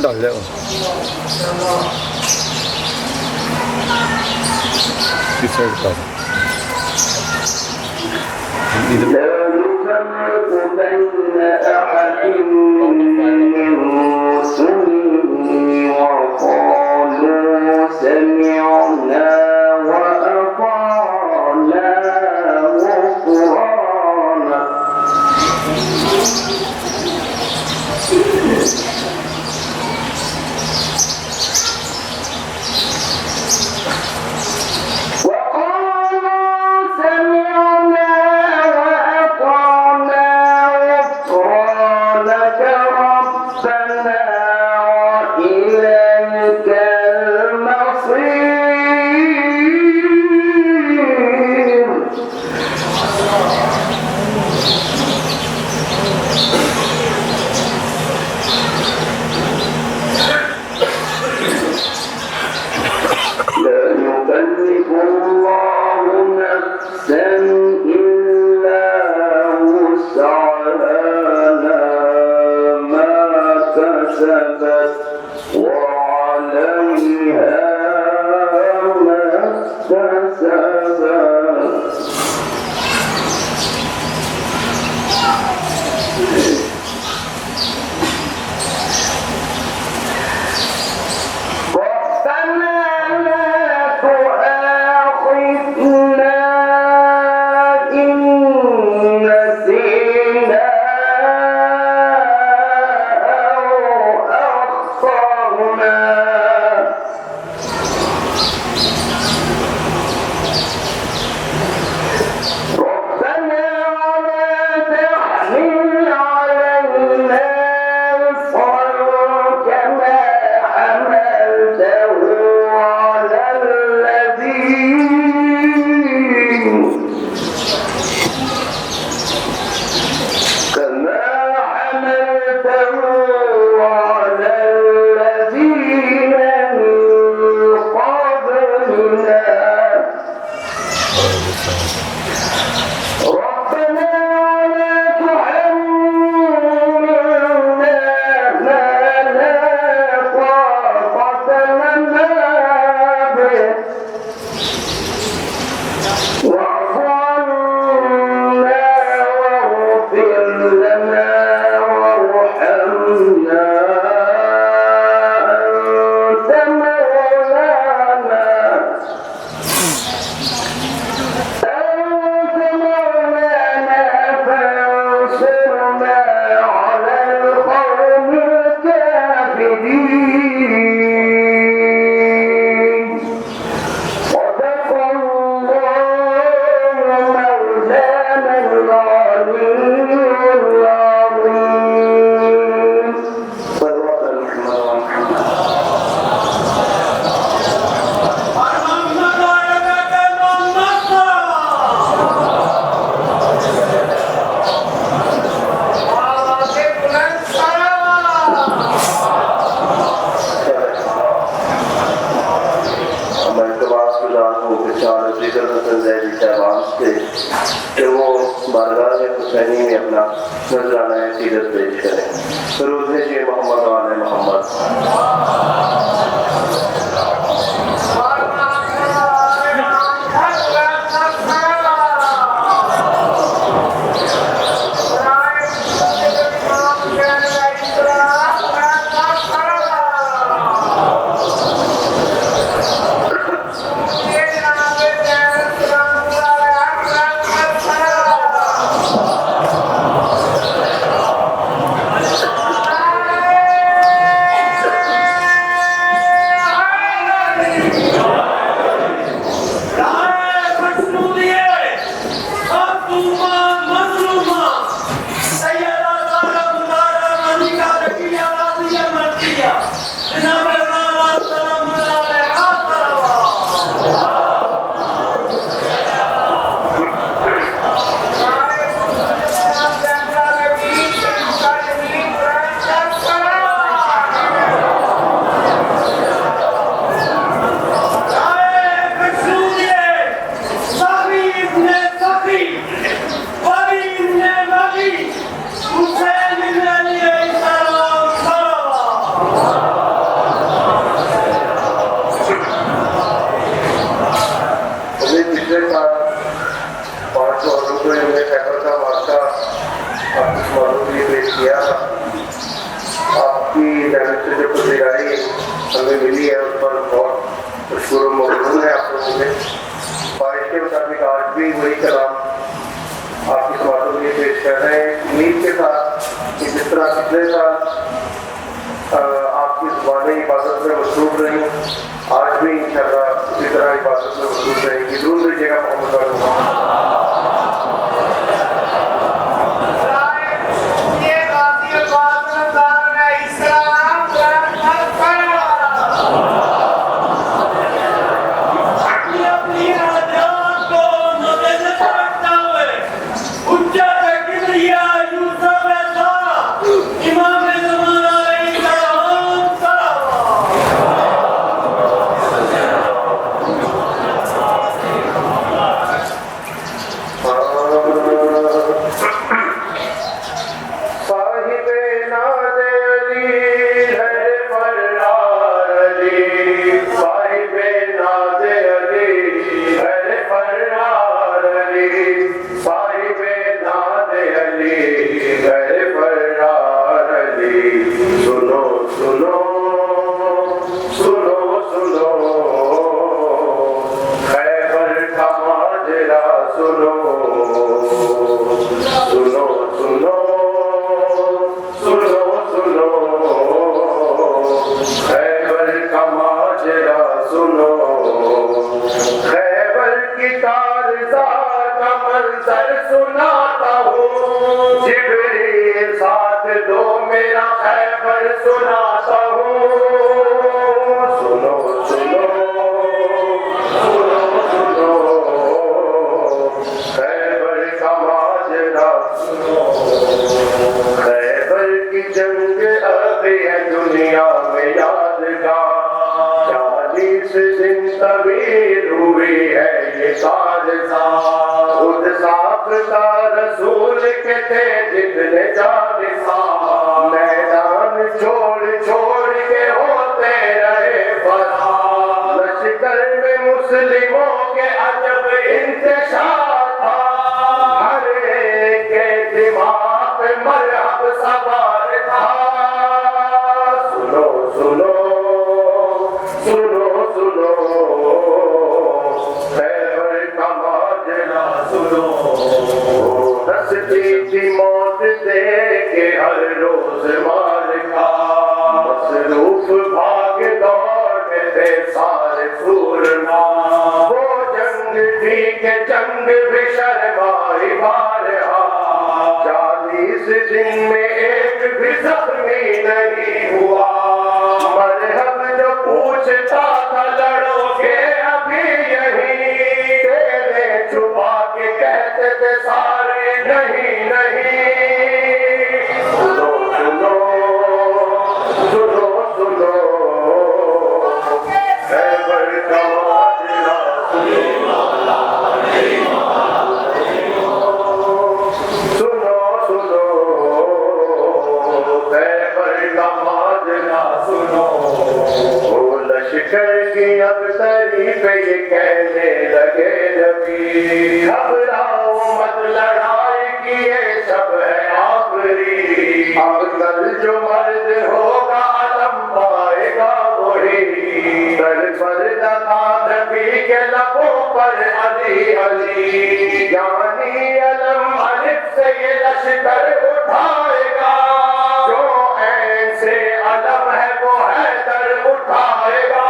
डाल जाओ किस साइड का मिजाज हुसैनी में अपना नजराना सीरत पेश करें। रोज़े के मोहम्मद वाले मोहम्मद। हमें मिली है उस पर बहुत मशहूर मौजूद है आप लोगों में। ख्वाहिश के मुताबिक आज भी वही कलाम आपकी समातों के लिए पेश कर रहे हैं, उम्मीद के साथ कि जिस तरह पिछले साल आपकी ज़ुबानें इबादत में मशरूफ रही, आज भी इंशाअल्लाह उसी तरह इबादत में मशरूफ रहेंगी। दूर लीजिएगा मोहम्मद। रसूल के थे जितने जानिसा, मैदान छोड़ छोड़ के होते रहे फरा। लश्कर में मुस्लिमों के अजब इंतशार था, हर एक के दिमाग पे मरहब सवार था। सुनो सुनो सुनो सुनो खैबर का माजरा सुनो। हंसती थी मौत दे के हर रोज मार का, मसरूफ भाग दौड़ में थे सारे सूरमा। वो जंग थी के जंग भी शर्माई बारहा, 40 दिन में एक भी जख्मी नहीं हुआ। मरहब जो पूछता था लड़ोगे अभी यही, तेरे छुपा के कहते थे सारे नहीं नहीं। सुनो सुनो सुनो सुनो खैबर का माजरा सुनो। शब है आखिरी। अब कल जो मर्द होगा अलम पाएगा वही। दर पर दफा नबी के लबों पर अली अली। यानी अलम अलिफ से ये लश्कर उठाएगा। जो ऐसे अलम है वो हैदर उठाएगा।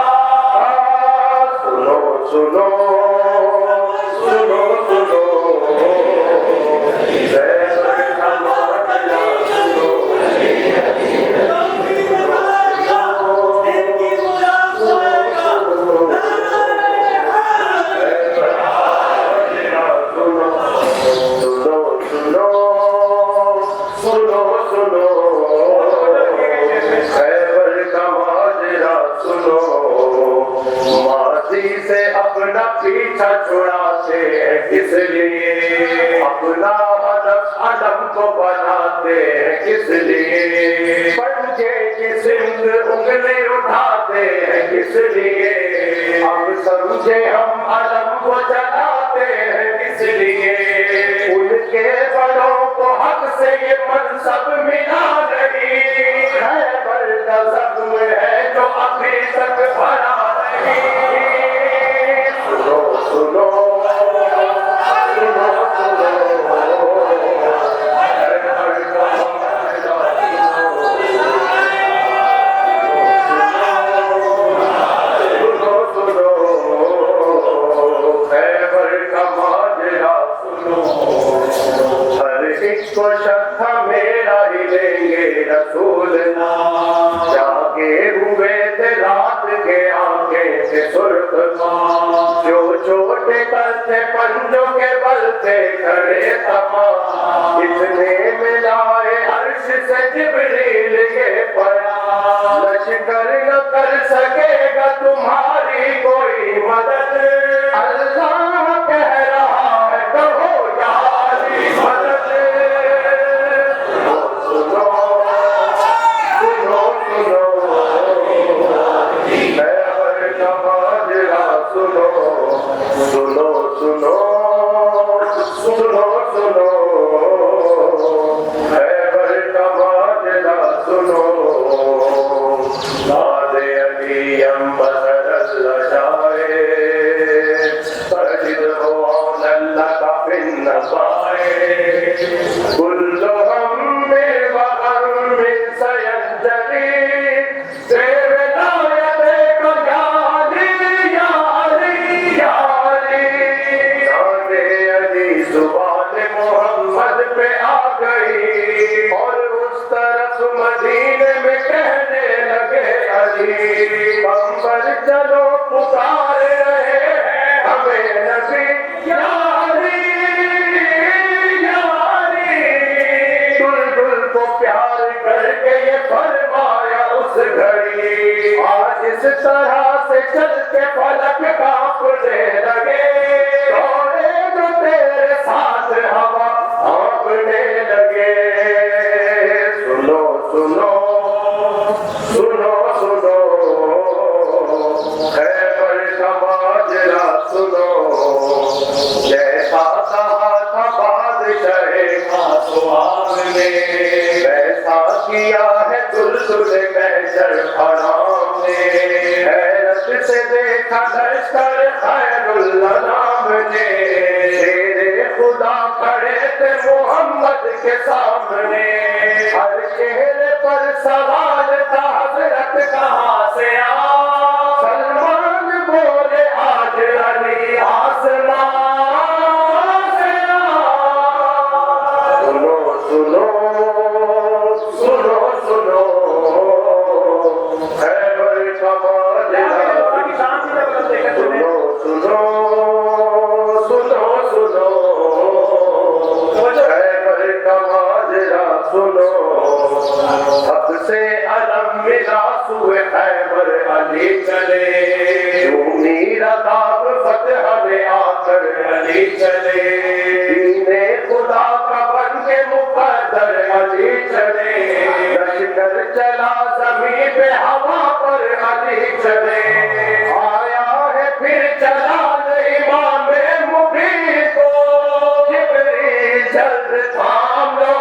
सुनो सुनो सुनो सुनो से अपना पीछा छुड़ाते हैं किस लिए। अपना अलम को बनाते हैं किस लिए। पंजे की सिंध उंगली उठाते हैं किस लिए। अब समझे हम अलम को जलाते हैं किस लिए। उनके बड़ों को हक से ये मनसब मिला नहीं। खैबर का जख्म है जो अभी तक भरा नहीं। सुनो सुनो को शख्स मेरा ही लेंगे रसूल ना। जागे हुए थे रात के आंखें से सुर्ख जो छोटे करते पंजों के बल से खड़े तमाम। इतने मिलाए अर्श से जिब्रील ये पया। लश्कर न कर सकेगा तुम्हारी कोई मदद। अल्लाह कह रहा है कहो यारी मदद। सुनो सुनो सुनो सुनो खैबर का माजरा सुनो। नादे अली अंबर अल्लाह जाए। सजिद हो अल्लाह का फिन न पाए। कुल्लो हम बेवहम मिन सयंजली। तेरे लायते को याली याली याली। नादे अली सुबान मोहम्मद पे आ गई। और उस तरफ मदीने में कहने लगे अली। अंबर चलो पुकार रहे हैं हमें नबी यारी यारी। दुल्दुल को प्यार करके ये फरमाया उस घड़ी। आज इस तरह से चल के फलक कांपने लगे। दौड़े जो तेरे साथ हवा कांपने लगे। सुनो सुनो सुनो सुनो खैबर का माजरा सुनो। जैसा कहा था बादशाहे खासवान ने वैसा किया है दुल्दुल महशर हराम ने। हैरत से देखा लश्कर खैरुल्लाह नाम ने। शेरे खुदा खड़े थे मोहम्मद के सामने। हर चेहरे पर सवाल था हजरत कहाँ से आ। सलमान बोले आज अली आसमान से आ। सुनो सुनो सुनो सुनो खैबर का माजरा। सुनो सुनो सुनो सुनो खैबर का माजरा सुनो। हक से अलम मिला सुए खैबर अली चले। झूमी रकाब फतह में आकर अली चले। दीने खुदा का बन के मुकद्दर अली चले। लश्कर चला जमीन पे हवा पर अली चले। आया है फिर चला इमाम मुबीन को। जिब्रील जल्द थाम लो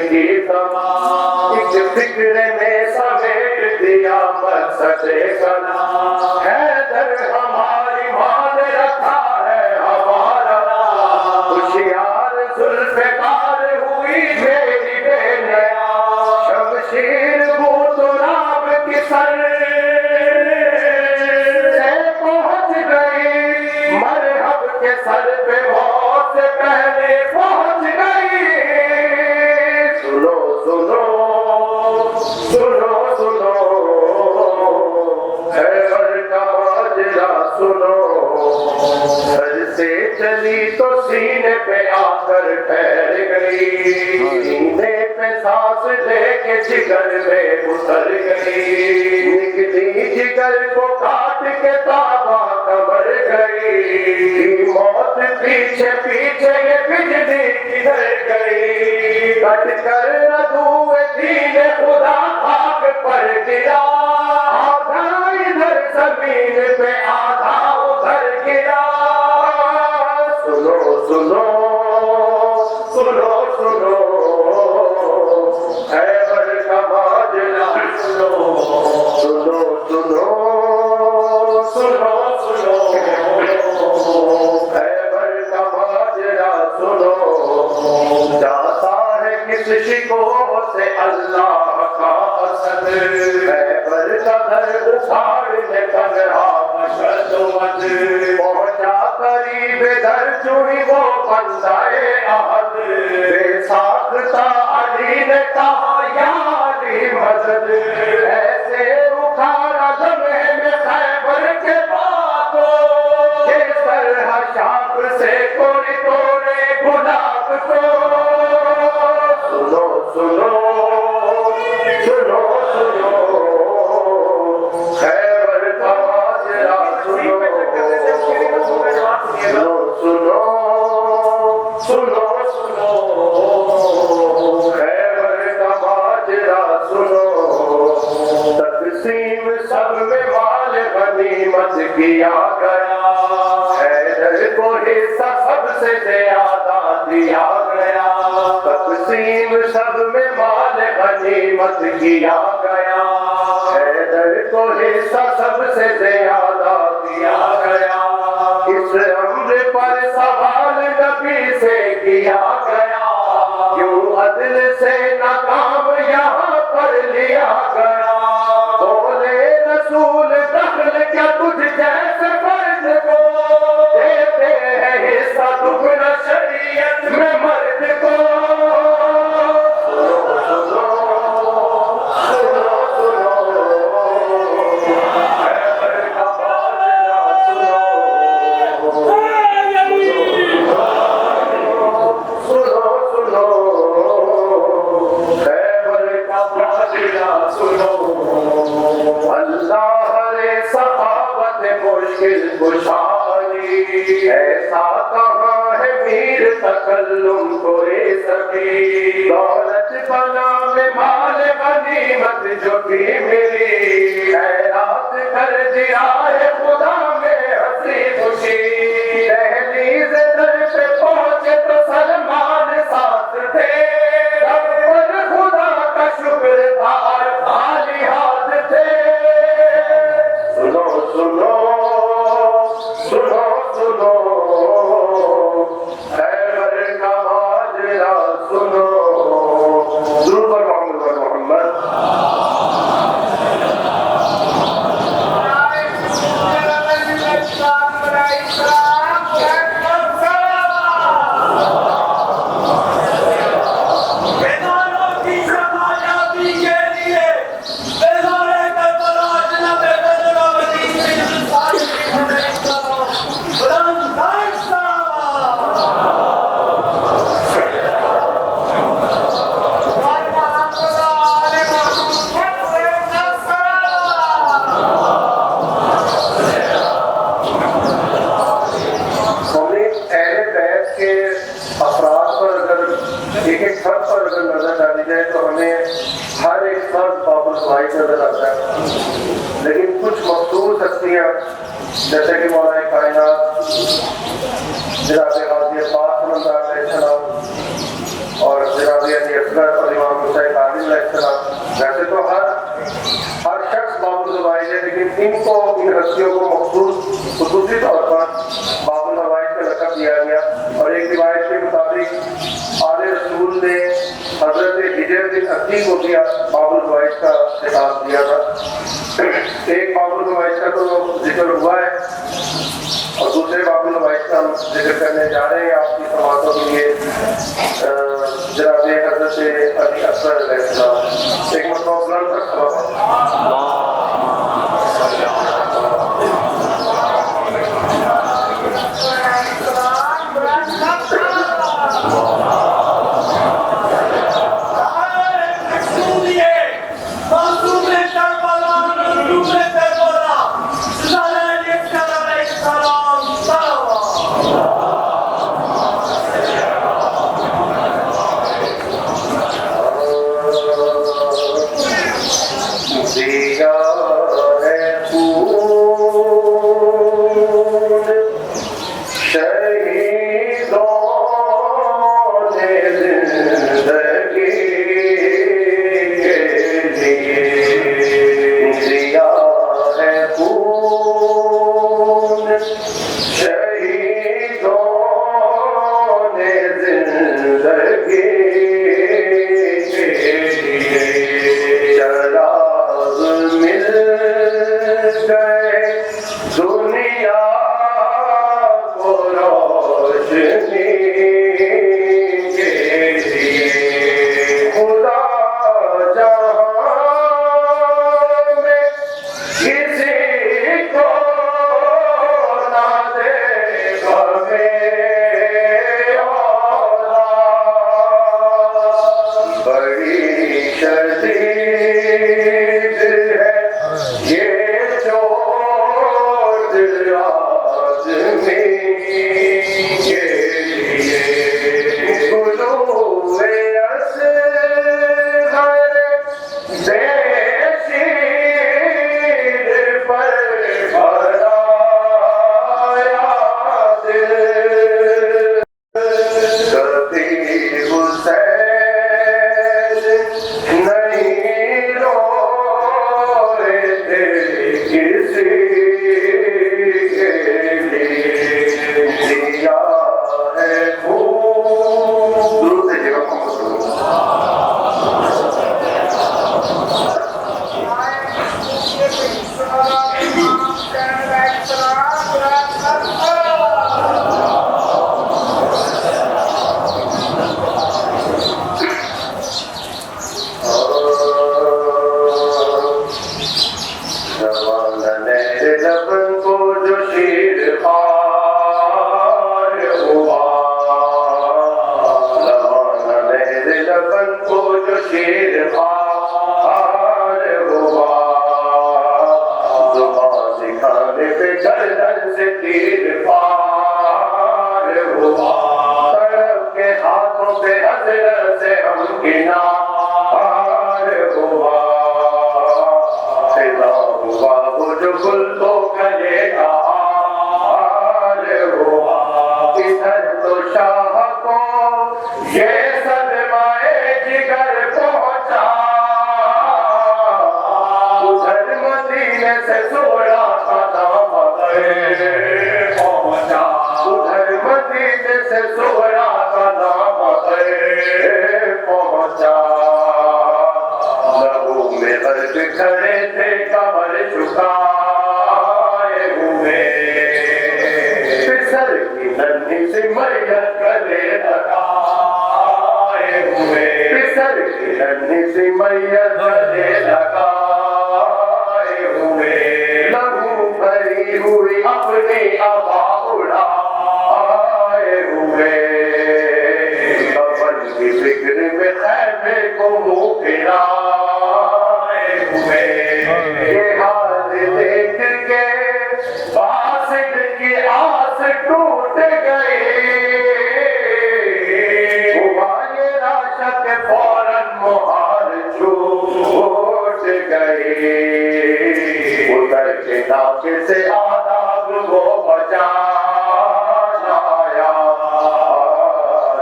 की तमाम इस फिक्र में समेट दिया मकसद कला हैदर हमारी मान रखा है हमारा होशियार जुल्फ़िकार हुई मेरी बेनया शमशीर बूतुराब की सर से पहुंच गई मरहब के सर पे मौत से पहले पहुंच गई सुनो सुनो सुनो सुनो खैबर का माजरा सुनो सर से चली तो सीने पे आकर ठहर गई सीने पे सांस लेके जिगर में उतर गई निकली जिगर को काट के ताबा कमर गई मौत पीछे पीछे ये बिजली किधर गई कट कर रधुए दीने खुदा खाक पर गिरा आधा इधर जमीन पे आधा उधर गिरा सुनो सुनो सुनो सुनो खैबर का माजरा सुनो सुनो सुनो सुनो सुनो खैबर का माजरा सुनो जाता है किस शिकोह से अल्लाह का असद खैबर का दर उखाड़ने तन्हा मशद्दत पहुंचा करीब दर चुनी वो बंदाए अहद बेसाख्ता अली ने कहा या अली मदद ऐसे उखाड़ा लम्हे में खैबर के बातों के तरह शाख से कोई तोड़े गुलाब को सुनो सुनो सुनो सुनो खैबर का माजरा सुनो सुनो सुनो सुनो खैबर का माजरा सुनो तक़सीम सब में माल गनीमत किया गया हैदर को हिस्सा सबसे ज्यादा दिया गया तक़सीम सब में माल गनीमत किया गया हैदर को हिस्सा सबसे ज्यादा दिया गया इस अम्र पर सवाल नबी से किया गया क्यों अदल से नाकाम यहाँ पर लिया गया बोले रसूल दखल क्या तुझ जैसे फर्ज को देते हैं हिस्सा दुगना शरीयत में मर्द को सुनो सुनो सुनो सुनो खैबर का माजरा सुनो सुनो सुनो खैबर का माजरा सुनो अल्लाह रे सखावत मुश्किल कुशारी ऐसा कहाँ है मीर तकल्लुम कोई सकी दौलत बना में माल गनीमत जो भी मिली खैरात कर दिया है खुदा में हंसी खुशी दहलीज दर पे पहुंचे तो सलमान साथ थे तब पर खुदा का शुक्र था और खाली हाथ थे सुनो सुनो सुनो सुनो खैबर का माजरा सुनो दुरूद पर मोहम्मद नजर आता है, लेकिन कुछ मखसूस हस्तियाँ जैसे कि मौलाना कायनात जनाब गाज़ी पाक अलैहिस्सलाम और जनाब अली असगर और इमाम हुसैन कादिर अलैहिस्सलाम, वैसे तो हर शख्स बाबुल नवाइज है, लेकिन इनको इन हस्तियों को खुसूसी तौर पर बाबुल नवाइज का लक़ब दिया गया। और एक रिवायत के मुताबिक आले रसूल ने हजरत हिजर बिन अकी को भी बाबुल नवाइज का खिताब दिया था। एक बाबुल नवाइज का तो जिक्र हुआ है और दूसरे बाबुल नवाइज का हम जिक्र करने जा रहे हैं आपकी समातों के लिए। जनाब हजरत अली असगर अलैहिस्सलाम एक मतलब बुलंद रखा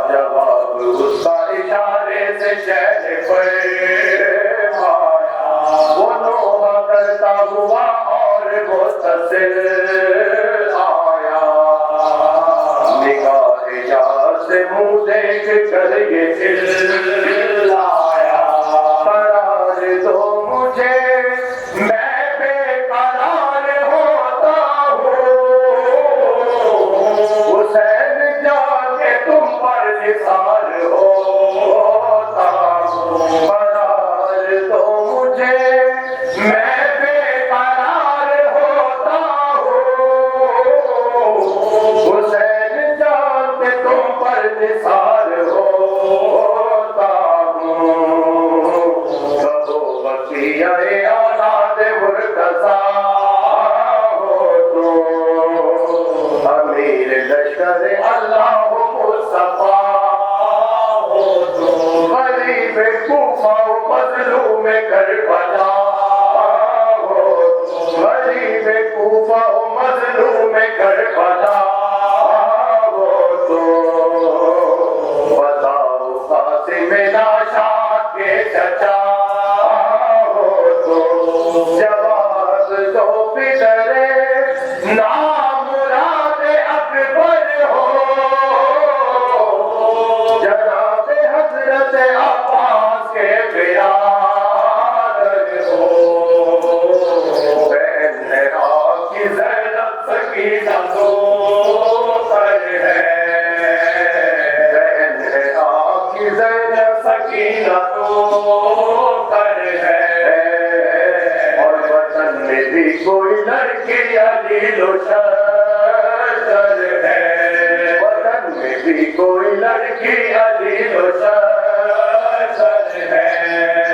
जवाब उसका इशारे चलता हुआ और मुतसिल आया, निगाह जा से मुँह देख कर ये चिल्लाया, करार दो मुझे मैं बेकरार होता हूँ, हुसैन जाके तुम पर निसार होता हूँ, करार दो मुझे मैं बेकरार होता हूँ, हुसैन जाके तुम पर निसार होता हूँ, कबो बकियाए औलाद मुर्तज़ा हो तो, अमीर लश्कर अल्लाह मुस्तफा हो तो, गरीब कूफा मजलूम करबला हो तो, गरीब कूफा मजलूम करबला हो तो, बताओ कासिम नाशाद के चचा हो तो, जवाब दो पितरे नाम मुराद अकबर हो, जनाब हजरत अब्बास के बिरादर हो, बहन की ज़ैनब सकीना दोतर है, बहन की ज़ैनब सकीना दोतर है, और वतन में भी कोई लड़की अलीलो शर है, वतन में भी कोई लड़की अलीलो शर है,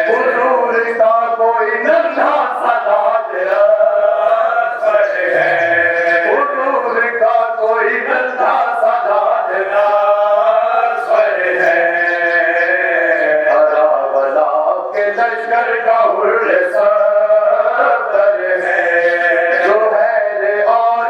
हुजूर का कोई नन्हा सदाद असर है, हुजूर का कोई नन्हा सदाद असर है, अरावला के लश्कर का हुर्र सर है, जो है और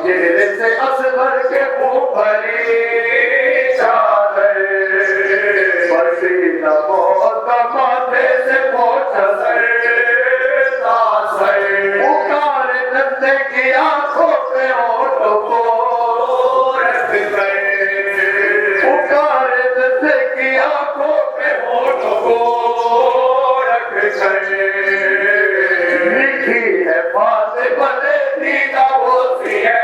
चेहरे से असगर के भरी चादर पसीना बहुत माथे से पुकार धंधे की आंखों पे होठों को रख गए पुकार धंधे की आंखों पे होठों को रख गए लिखी है बात भले दीदा होती है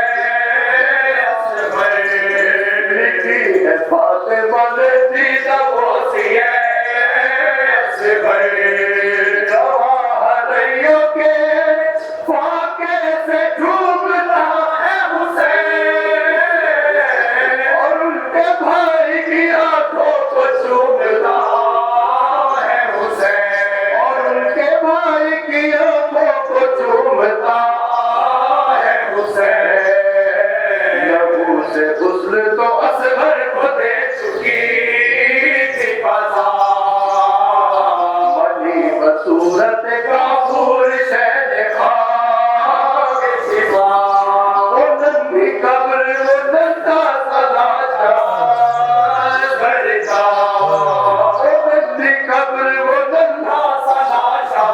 लिखी है बात भले दीदा होती है जवाहरियों के फाके से डूबता है हुसैन और उनके भाई की आंखों को चूमता है हुसैन और उनके भाई की आंखों को चूमता है हुसैन लबू से गुस्ल तो असगर को दे चुकी थी फसा सूरत काफूर शहर खाग सिवा वो नंदी कब्र वो नंदा सलाचा भरता वो नंदी कब्र वो नंदा सलाचा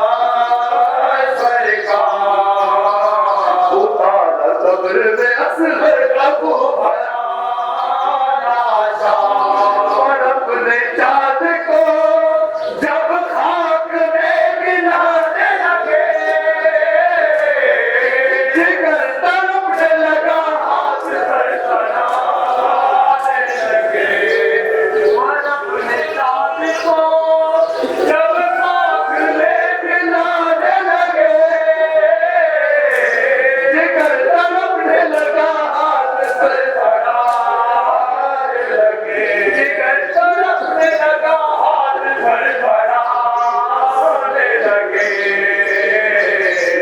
भरता उतारा कब्र में असगर का को भरा नाशा और अपने चाँद को जब खाक में मिलाने लगे जिगर तड़पने लगा हाथ धड़कने लगे और अपने चाँद को जब खाक में मिलाने लगे जिगर तड़पने लगा हाथ धड़कने लगे जिगर तड़पने लगा हाथ धड़कने लगे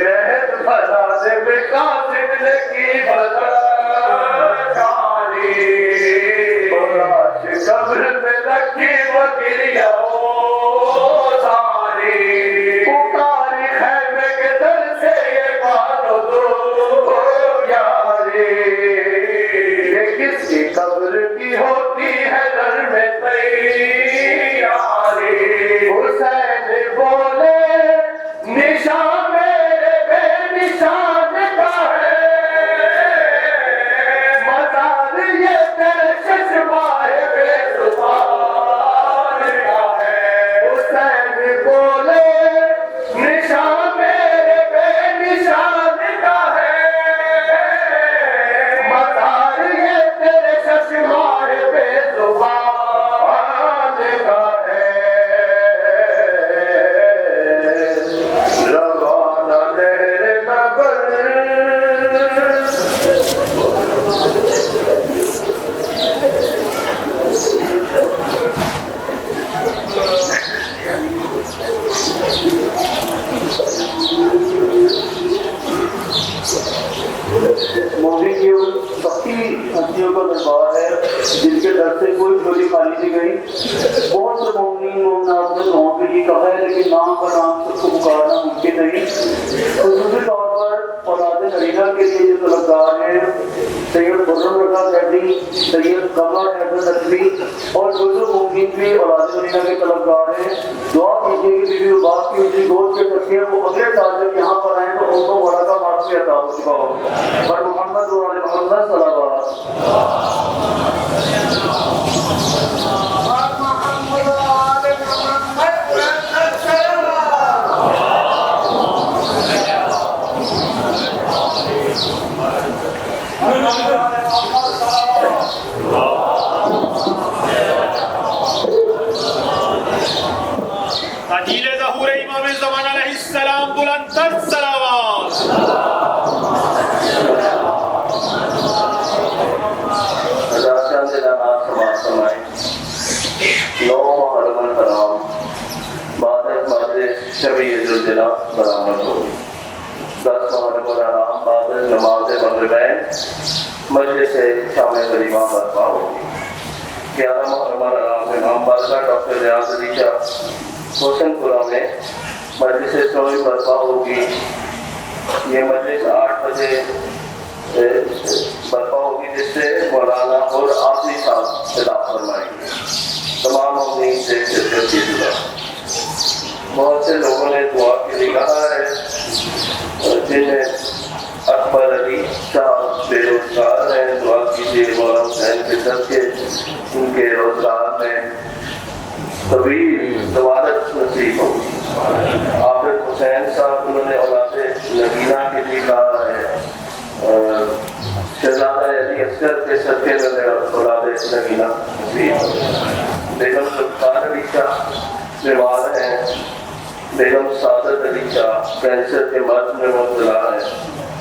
रहत भला से विकासित की बदचारी लाश कब्र में रखी वकीलिया सारी पुकारी खैमे के दर से ये मानो दो यारी ये किसकी कब्र की होती है दर में तैयारी हुसैन बोले निशान मेरे बेनिशान का है मजार ये तेरे चश्माए बेजुबान का है हुसैन बोले निशान मेरे बेनिशान का है मजार ये तेरे चश्माए बेजुबान का है रवाना तेरे नगर मोदी की उन शक्ति हस्तियों का दरबार है जिनके दर से कोई झोली खाली नहीं गई बहुत से मोमिनीन अपने गाँव के लिए कहा है लेकिन नाम का नाम सबको पुकारना मुमकिन नहीं तो दूसरे तौर पर औलाद नरीना के लिए जो तलबगार है सैयद खुर्रम रज़ा ज़ैदी सैयद कमर हैदर नकवी और जो मोमिनीन भी औलाद नरीना के तलबगार हैं दुआ कीजिए कि बीबी बाप की उनकी गोद के बच्चे वो अगले साल जब यहाँ पर आए तो उनको बड़ा का माफी अता हो चुका हो पर मोहम्मद मोहम्मद सल्लल्लाहु ताजील ज़हूर इमाम ज़मान अलैहिस्सलाम बुलंद सलावत मजलिस शामिल करीमा बर्पा होगी 11 मुहर्रम डॉक्टर रियाज अली शाह होसनपुरा में मजलिस इस्लामी बर्पा होगी। ये मजलिस 8 बजे बहुत से लोगों ने दुआ के लिए कहा है, जिन्हें अकबर अली साहब बेरोजगार हैं, दुआ कीजिए मौला हुसैन के सदके उनके रोजगार में कभी दोबारत नसीब हो। आबिद हुसैन साहब उन्होंने औलादे नगीना के लिए कहा है, शहजादा अली असगर के सदके में औलादे नगीना नसीब। बेगम सुल्तान अली शाह बीमार हैं, बेगम सादत अली शाह कैंसर के मर्ज में मुब्तला है,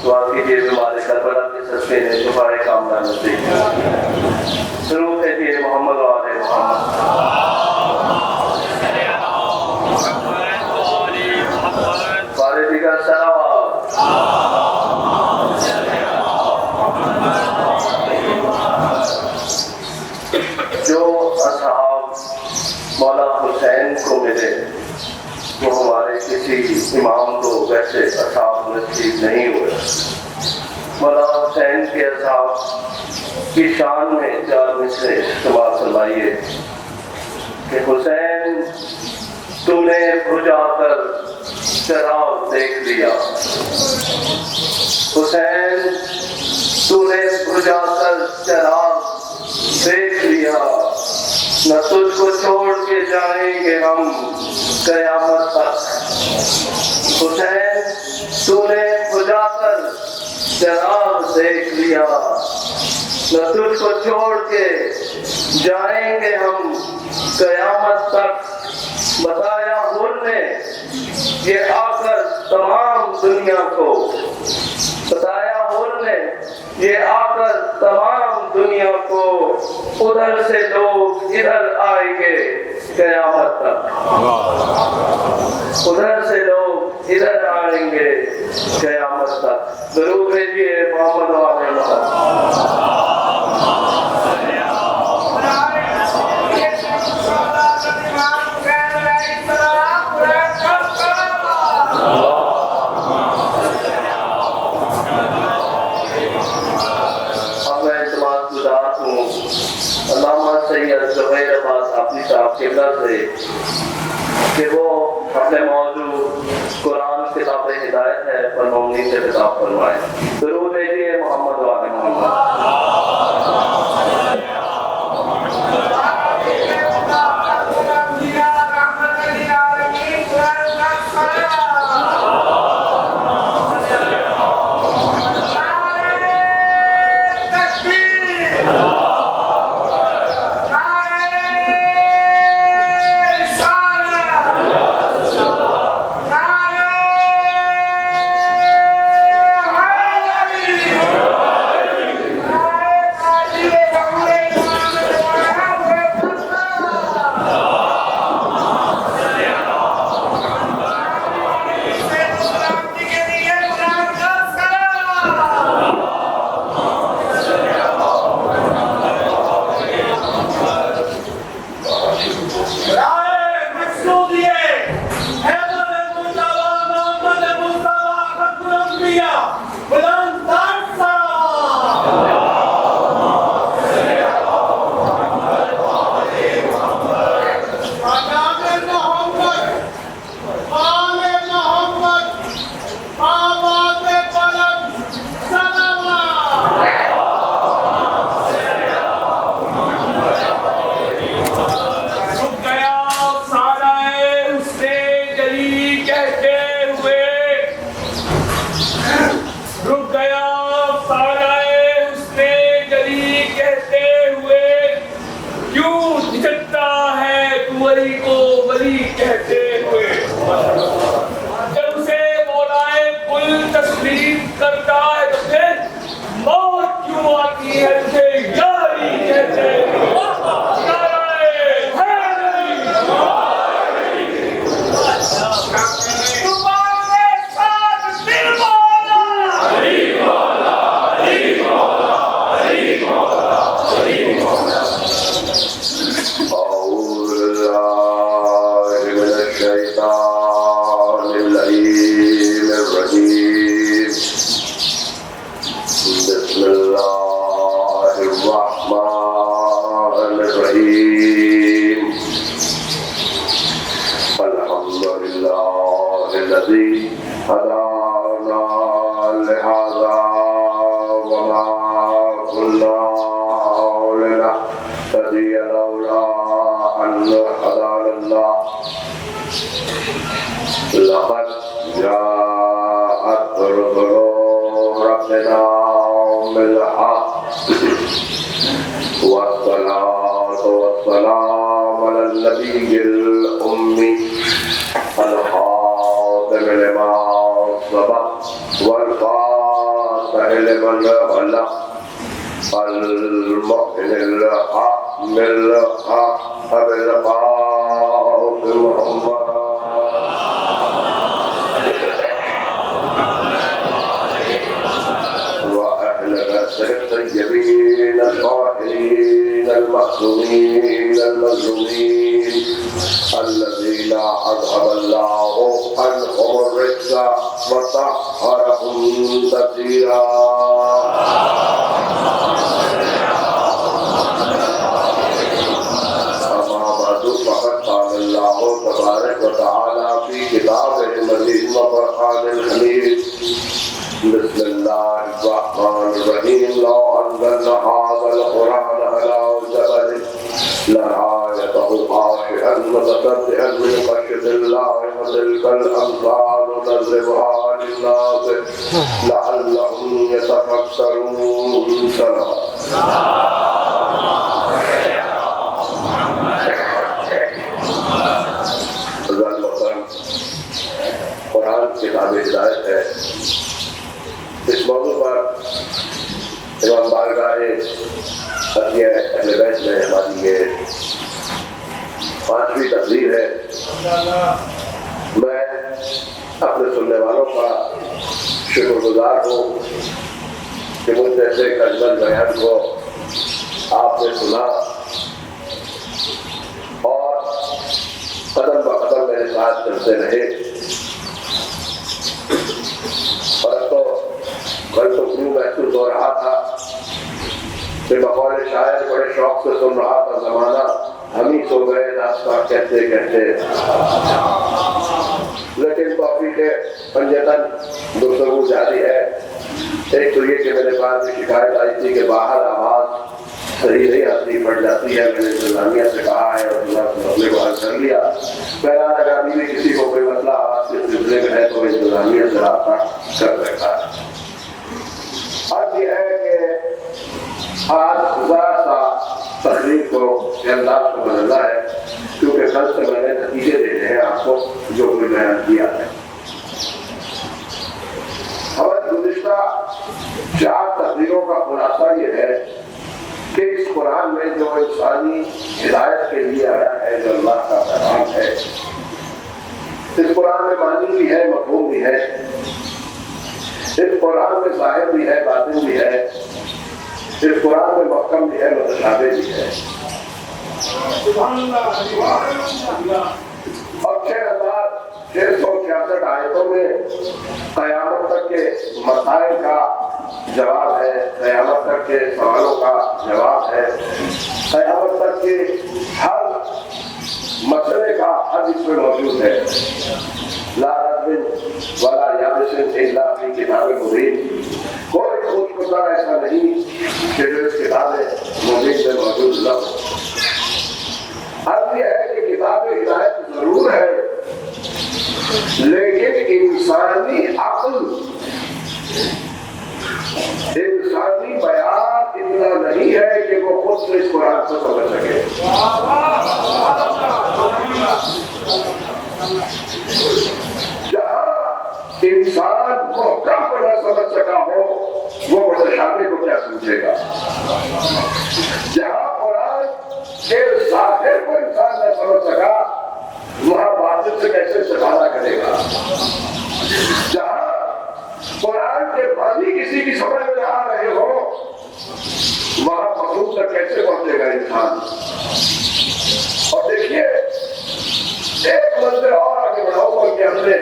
दुआ कीजिए बीमार करबला के सदके में शुफाए कामना नसीब। शुरू कीजिए मोहम्मद वाले मोहम्मद वाले का सलावत। जो असहाब मौला हुसैन को मिले वो हमारे किसी इमाम को वैसे असहाब नसीब नहीं हुए। मौला हुसैन के असहाब की शान में 4 मिसरे इस्तेमाल फरमाइए कि हुसैन तुमने बुझाकर चराग देख लिया, हुसैन तूने बुझाकर चराग देख लिया, न तुझको छोड़ के जाएंगे हम कयामत तक। हुसैन तूने बुझाकर चराग देख लिया, न तुझको छोड़ के जाएंगे हम कयामत तक। बताया हुर ने ये आकर तमाम दुनिया को, बताया हुर ने ये आकर तमाम दुनिया को, उधर से लोग इधर आएंगे कयामत तक, उधर से लोग इधर आएंगे कयामत तक। जरूर भेजिए मोहम्मद वाले मोहम्मद। से कि वो अपने मौजू कुरान किताब हिदायत है पर मौनी से किताब फरमाए। जरूर देखिए मोहम्मद वाले मोहम्मद। बातिना मिल हक़ वस्सलातु वस्सलामु अला नबिय्यिल उम्मी अल खातिम लिमा सबक़ वल फातिह लिमा अगलक़ अल मुअ्मिनिल हक़्क़िल हक़्क़ अबिल क़ासिम मुहम्मद الطيبين الطاهرين المعصومين المظلومين الذين أذهب الله عنهم الرجس وطهرهم تطهيرا أما بعد فقد قال الله تبارك وتعالى في كتابه المجيد وفرقان الحميد بسم الله الرحمن الرحيم لو أنزلنا هذا القرآن على جبل لرأيته خاشعا متصدعا من خشية الله وتلك الأمثال نضربها للناس لعلهم يتفكرون कुरान किताब हिदायत है। इस मौजू पर इमाम बारगाहे अहले बैत में हमारी ये 5वीं तकरीर है। मैं अपने सुनने वालों का शुक्रगुजार हूँ कि मुझ जैसे कलमल बयान को आपने सुना और कदम ब कदम मेरे साथ चलते रहे। कल तो क्यों महसूस हो रहा था कि बकौल शायर बड़े शौक से सुन रहा था, जमाना हम ही सो गए रास्ता कहते कहते, लेकिन कॉफी के पंजतन गुफ्तगू जारी है। एक तो ये कि मेरे पास शिकायत आई थी कि बाहर आवाज सही नहीं आती, बढ़ जाती है। मैंने इंतजामिया से कहा है और मसले को हल कर लिया। पहला अगर भी किसी को कोई मसला आवाज के सिलसिले में है तो इंतजामिया से रब्ता कर सकता है। अब यह है कि आज ज़रा-सा तकरीर को अंदाज को बदलना है, क्योंकि कल से मैंने नतीजे देने हैं आपको जो कोई बयान किया है। हमारी गुज़िश्ता 4 तकरीरों का खुलासा ये है कि इस कुरान में जो इंसानी हिदायत के लिए आया है, जो अल्लाह का पैगाम है, इस कुरान में मानी भी है, मफ़हूम भी है। इस कुरान में ज़ाहिर भी है, बातिन भी है। इस कुरान में महकम भी है, मुतशाबिह भी है। और 6666 आयतों में क़यामत तक के मसाइल का जवाब है, क़यामत तक के सवालों का जवाब है, क़यामत तक के हर मसले का हल इसमें मौजूद है। ला रद्दिन वला याबिसिन इल्ला फी किताबिन मुबीन। कोई खुशगुजार ऐसा नहीं कि जो इस किताब मुबीन में मौजूद न हो। अर्थ यह है कि किताब हिदायत जरूर है, लेकिन इंसानी अक्ल, इंसानी बयान इतना नहीं है कि वो खुद से इस कुरान को समझ सके। जहाँ इंसान मुहकम को न समझ सका हो, वो मुतशाबिह को क्या समझेगा। जहाँ कुरान के ज़ाहिर को इंसान न समझ सका, वहाँ बातिन से कैसे इस्तेमाल करेगा। जहाँ कुरान के मानी किसी की समझ में आ रहे हो, वहाँ मखलूक तक कैसे पहुंचेगा इंसान। और देखिए, एक मंजिल और आगे बढ़ाऊंगा कि हमने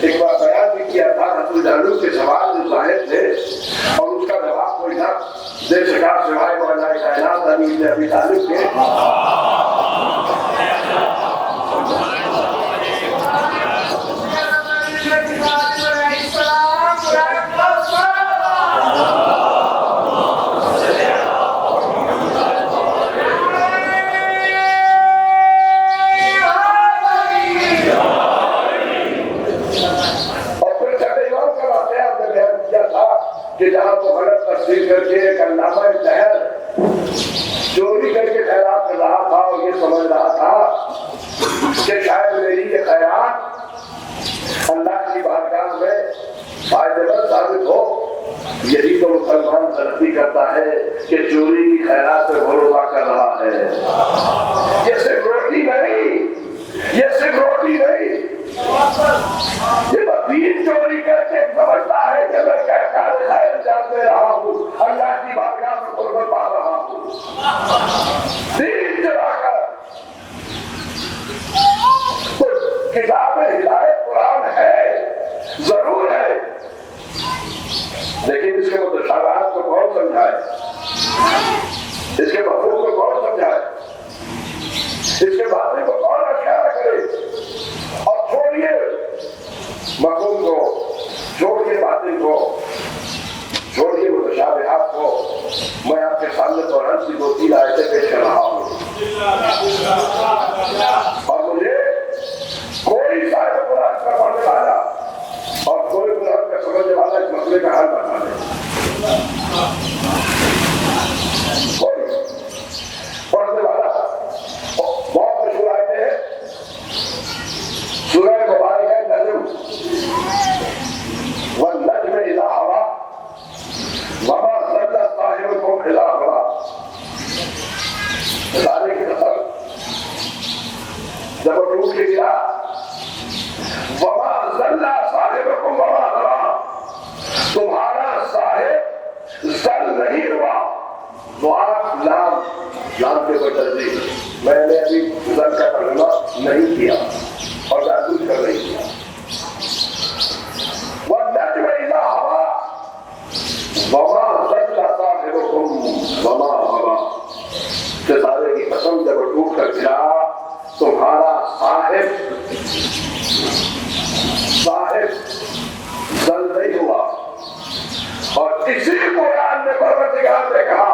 एक बार बयान भी किया था, रसूल जालू के सवाल जो जाहिर थे और उसका जवाब कोई ना दे सका सिवाय मौला कायनात अली इब्न अबी तालिब के। कि कि जहां वो गलत तस्वीर करके एक अल्लामा जहर चोरी करके खैरात कर रहा था और ये समझ रहा था कि शायद मेरी ये खैरात अल्लाह की बारगाह में फायदेमंद साबित हो। यही तो मुसलमान गलती करता है कि चोरी की खैरात पे भरोसा कर रहा है। ये सिर्फ रोटी नहीं, ये सिर्फ रोटी नहीं, ये दीन चोरी करके समझता है कि मैं कैसा खैर जान दे रहा हूँ, अल्लाह की बारगाह में कुर्बान पा रहा हूँ। दीन चुराकर तो किताबें हिदायत कुरान है, जरूर है, लेकिन इसके मुतशाबाहात को कौन समझाए, इसके मफहूम को कौन समझाए, इसके बातें को कौन अख्यारा करे। और छोड़िए मफहूम को, छोड़िए बातें को, छोड़िए मुतशाबाहात को, मैं आपके सामने कुरान की 2-3 आयतें पेश कर रहा हूँ और मुझे कोई साहिब कुरान का पढ़ने वाला और कोई कुरान का समझने वाला इस मसले का हल बता दे। कोई पढ़ने वाला बहुत मशहूर आयते हैं, सूरह मुबारक है नजम वन्नज्म इज़ा हवा वमा ज़ल्ला साहिबुकुम इज़ा हवा। तारे की कसम जब वो टूट के गिरा, वमा ज़ल्ला साहिबुकुम वमा हवा, तुम्हारा साहिब जल नहीं हुआ। तो आप लाम के बदल दी, मैंने अभी जल का तर्जुमा नहीं किया और जासूस कर नहीं किया। वन्नज्म इज़ा हवा वमा ज़ल्ला साहिबुकुम वमा हवा। सितारे की कसम जब टूट कर गिरा, तुम्हारा साहिब जल नहीं हुआ। और इसी कुरान में परवरदिगार ने कहा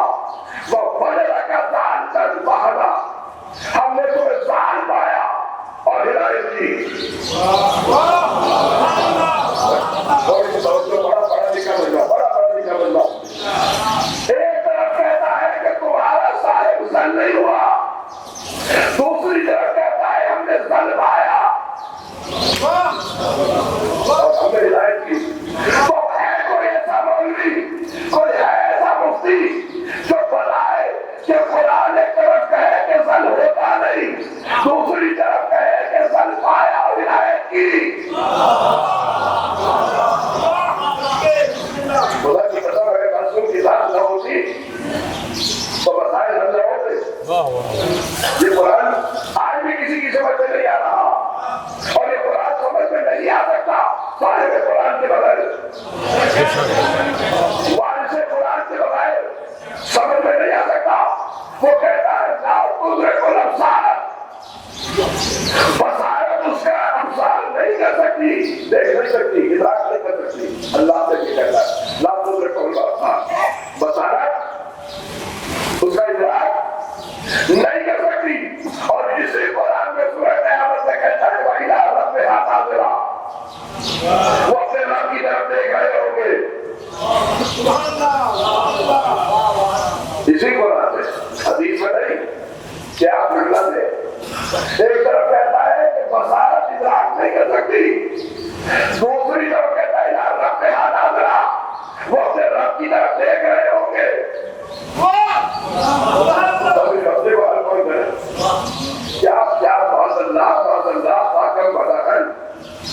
वह फजर का दान कर बहाना, हमने तुम्हें दान पाया और हिदायत की। बड़ा पढ़ा लिखा बंदा, बड़ा पढ़ा लिखा बंदा एक तरफ कहता है कि तुम्हारा साहिब जल नहीं हुआ, दूसरी तरफ कहता है हमने जल पाया और हमने हिदायत की। तो है कोई ऐसा मौलवी, कोई है ऐसा मुफ्ती जो बताए कि कुरान एक तरफ कहे कि जल होता नहीं, दूसरी तरफ कहे कि जल पाया और हिदायत की। खुदा की कसम अगर मासूम की बात न होती तो मसाइल हल न होते। ये कुरान आज भी किसी की समझ में नहीं आ रहा और ये कुरान समझ में नहीं आ सकता साहिब कुरान के बगैर, वारिस कुरान के बगैर समझ में नहीं आ सकता। वो कहता है बसारत उसका अवसार नहीं कर सकती, देख नहीं सकती, इदराक नहीं कर सकती। अल्लाह से ये कहता है बसारत उसका इदराक नहीं कर सकती। और इसी कुरान में सूरह क़यामत में कहता है वइला रब्बिल आज़िरा, वो अपने रब की तरफ देख रहे होंगे। इसी कुरान में, हदीस में नहीं कि आप घटना से एक तरफ कहता है कि बसारत इदराक नहीं कर सकती, दूसरी तरफ कहता है रब्बिल आज़िरा, वो अपने रब की तरफ देख रहे होंगे।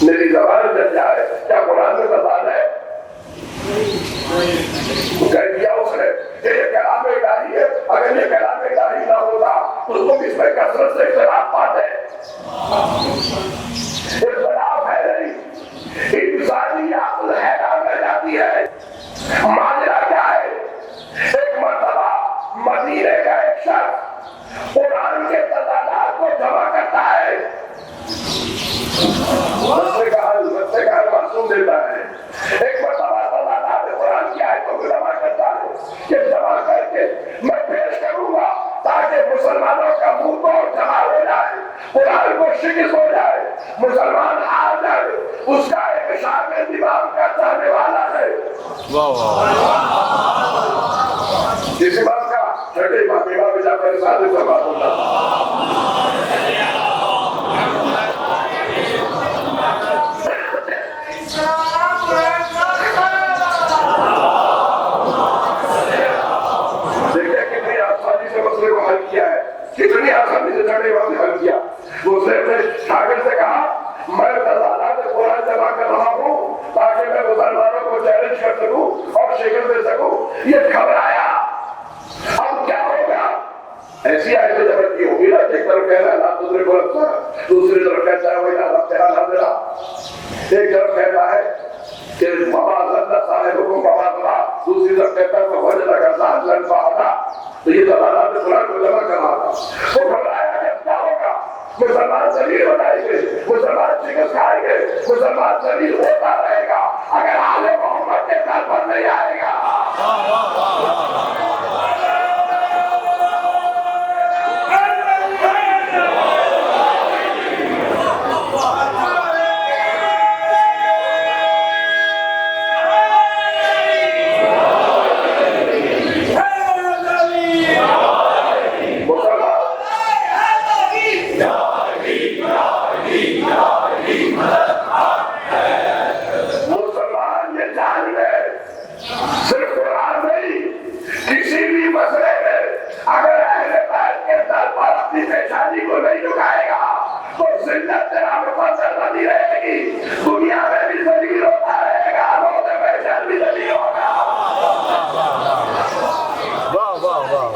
मेरी जबान जल जाए, क्या कुरान में बता है? कह दिया उसने ये कलाम इलाही है, अगर ये कलाम इलाही ना होता तो तुम इसमें कसरत से इख्तिलाफ पाते। इख्तिलाफ है नहीं, इंसानी अक्ल हैरान रह जाती है। माजरा क्या है? एक मर्तबा मदीने का एक शख्स कुरान के तज़ादात को जमा करता है, बच्चे का हल मासूम देता है। एक मर्तबा तज़ादात कुरान की आयतों को जमा करता है कि जमा करके मैं पेश करूंगा ताकि मुसलमानों का मुंह तोड़ जमा हो जाए। कुरान को शिकस्त हो जाए, मुसलमान हार जाए, उसका एक शागिर्द इमाम का चाहने वाला है। इस इमाम का छठे इमाम जाफर सादिक कितनी आसानी से छठे इमाम ने हल किया। दूसरे ने शागिर्द से कहा, मैं तजादात कुरान जमा कर रहा हूँ ताकि मैं मुसलमानों को चैलेंज कर सकूं और शिकस्त दे सकूं। ये घबराया, अब क्या होगा? ऐसी आयतें जब की होगी ना, एक तरफ कह रहा है दूसरे को रखता, दूसरी तरफ कहता है वही ना तेरा ना तेरा। एक तरफ कहता है कि दूसरी तरफ कहता है तो ये तजादात कुरान को जमा कर रहा था। वो घबराया कि क्या होगा? मुसलमान शरीर हो जाएंगे, मुसलमान शिकस्त खाएंगे, मुसलमान शरीर होता रहेगा अगर आले मोहम्मद के घर पर नहीं आएगा। दुनिया में भी शरीर होता रहेगा, रोज़े में शर भी नहीं होगा। वाह वाह वाह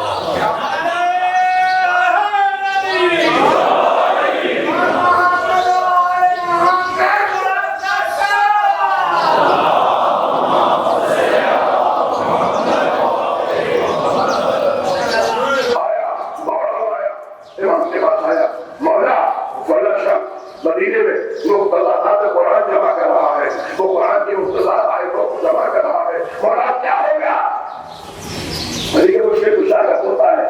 मदीने में लोग तजादात कुरान जमा कर रहा है, वो कुरान की मुख्तसर आयतों को जमा कर रहा है। और अब क्या होगा? ये मुश्किल कुशागत होता है,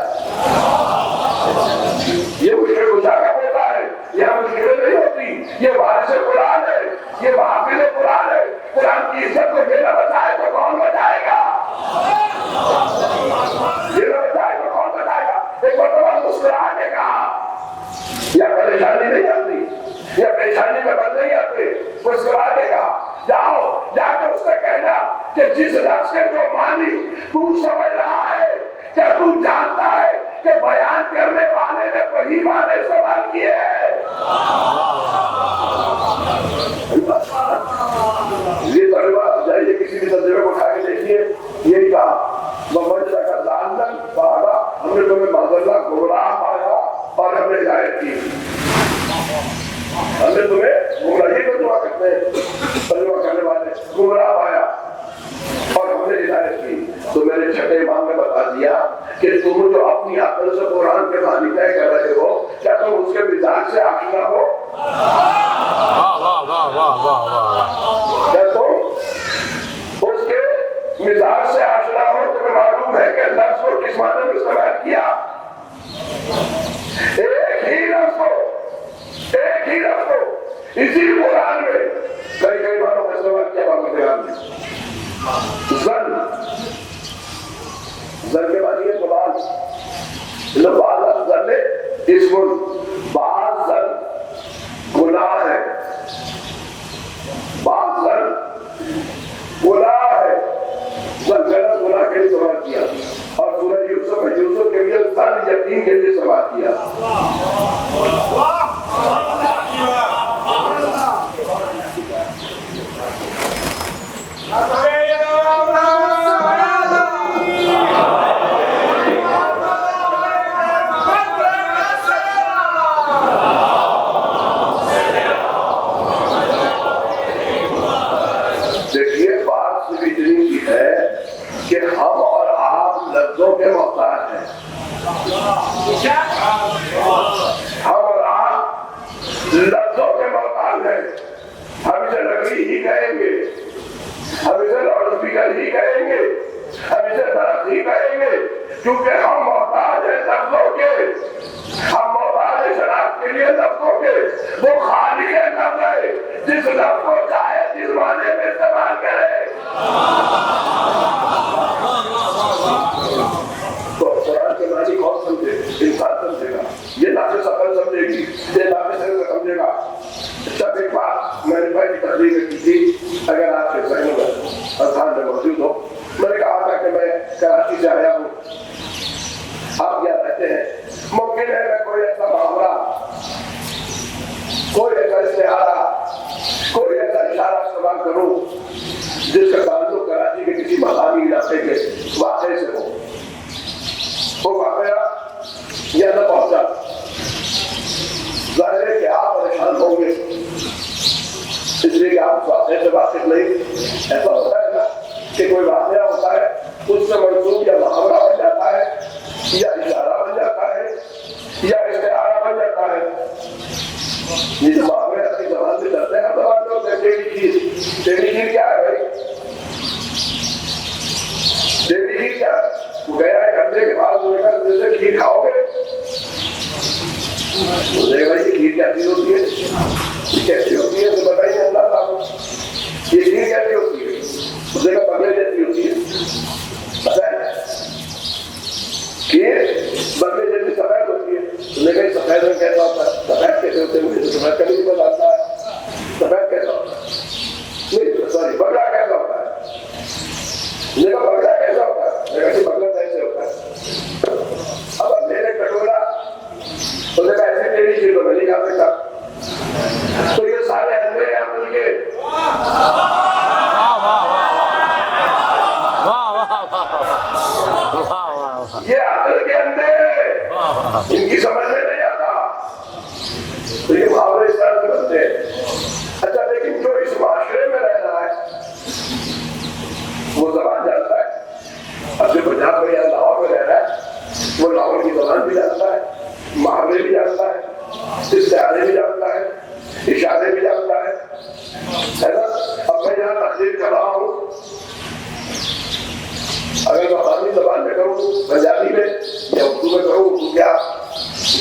ये मुश्किल कुशागत होता है। यहाँ मुश्किलें नहीं होती, ये वारिस कुरान है, ये महफिल कुरान है। कुरान की इज्जत को ये न बचाए तो कौन बचाएगा? ये न बचाए तो कौन बचाएगा? एक बार मुस्कुराने का या परेशानी नहीं आती, या परेशानी में बन नहीं आते, मुस्कुरा देगा। जाओ जाकर उससे कहना कि जिस रास्ते को मानी तू समझ रहा है, क्या तू जानता है कि बयान करने वाले ने वही माने सवाल किए हैं। ये तजुर्बा जाइए, किसी भी तजुर्बे को उठा के देखिए, यही कहा हमने तुम्हें माज़ल्ला गुमराह पाया और हमने हिदायत की। हमने तुम्हें गुमराही को दुआ करते हैं, तजुर्बा करने वाले गुमराह पाया और हमने हिदायत की। तो मेरे छठे इमाम ने बता दिया कि तुम जो अपनी अक्ल से कुरान के मानी तय कर रहे हो, क्या तुम उसके मिजाज से आशिना हो? क्या तुम उसके मिजाज से आशिना हो? तुम्हें मालूम है कि लफ्ज़ को किस माने में इस्तेमाल किया? एक ही लफ्ज़ को इसी कुरान में कई बारों में इस्तेमाल किया। जन के बाद ये सवाल इसमें बाज़ गुनाह है, बाज़ गुनाह है। गलत गुनाह के लिए सवाल किया और सूरह यूसुफ के लिए सन यकीन के लिए सवाल किया। देखिए, बात सिर्फ इतनी की है कि हम और आप लफ्जों के मोहताज हैं। हम और आप लफ्जों के मोहताज हैं। हम इसे लकड़ी ही कहेंगे, हम इसे लाउडस्पीकर ही कहेंगे, हम इसे दरख्त ही कहेंगे, क्योंकि हम मोहताज हैं लफ्जों के, हम मोहताज हैं शराब के लिए लफ्जोगे, वो खाली है लफ्ज है, जिस लफ्ज को चाहे जिस माने में इस्तेमाल करे। तो कुरान के मानी कौन समझे? इंसान समझेगा, ये लाके सकल समझेगी, ये लाके से समझेगा। जब एक बात मैंने पहली तकलीफ में की थी, अगर आपके सहन में स्थान में मौजूद हो, मैंने कहा था कि मैं कराची से आया हूँ, आप क्या कहते हैं, मुमकिन है मैं कोई ऐसा मामला, कोई ऐसा इस्तेहारा, कोई ऐसा इशारा इस्तेमाल करूं जिसका ताल्लुक कराची के किसी मकामी इलाके के वाक़े से हो। वो वाक़या या न पहुंचा, जाहिर है कि आप परेशान होंगे, इसलिए कि आप वाक़े से वाकिफ नहीं। ऐसा होता है ना कि कोई वाक़या होता है, उससे मंसूब या मुहावरा बन जाता है, या इशारा बन जाता है, या इस्तेहारा बन जाता है। ये जो मुहावरे अपनी ज़बान से चलते हैं, ज़बान लोग तेरी खीर क्या है भाई? तेरी खीर क्या है? वो गया है घंटे के बाद जैसे खीर खाओगे, भाई ये खीर कैसी होती है, कैसी होती है तो बताइए अल्लाह साहब, ये खीर कैसी होती है? उसने कहा बगले जैसी होती है। पता है खीर बगले जैसी सफेद होती है। उसने कहा सफेद रंग कैसा होता है? सफेद कैसे होते हैं? मुझे सफेद कभी नहीं बताता है, सफेद कैसा होता है? नहीं सॉरी, बगला कैसा होता है? उसने कहा बगला कैसा होता है? बगला कैसे होता है? अब मेरे कटोरा उसने कहा ऐसे तेरी चीज को नहीं खा सकता। तो ये सारे अंधे हैं अमल के, ये अकल के अंधे, इनकी समझ में नहीं आता, तो ये मुहावरे इस तरह से बनते हैं। अच्छा, लेकिन जो इस माशरे में रह रहा है वो ज़बान जानता है। अब जो पंजाब में या लाहौर में रह रहा है, वो लाहौर की ज़बान भी जानता है, मुहावरे भी जानता है, इस्तेहारे भी जानता है, इशारे भी जानता है ना। अब मैं यहाँ तकरीर कर रहा हूँ, अगर मैं मकामी ज़बान में करूँ, पंजाबी में या उर्दू में करूँ, तो क्या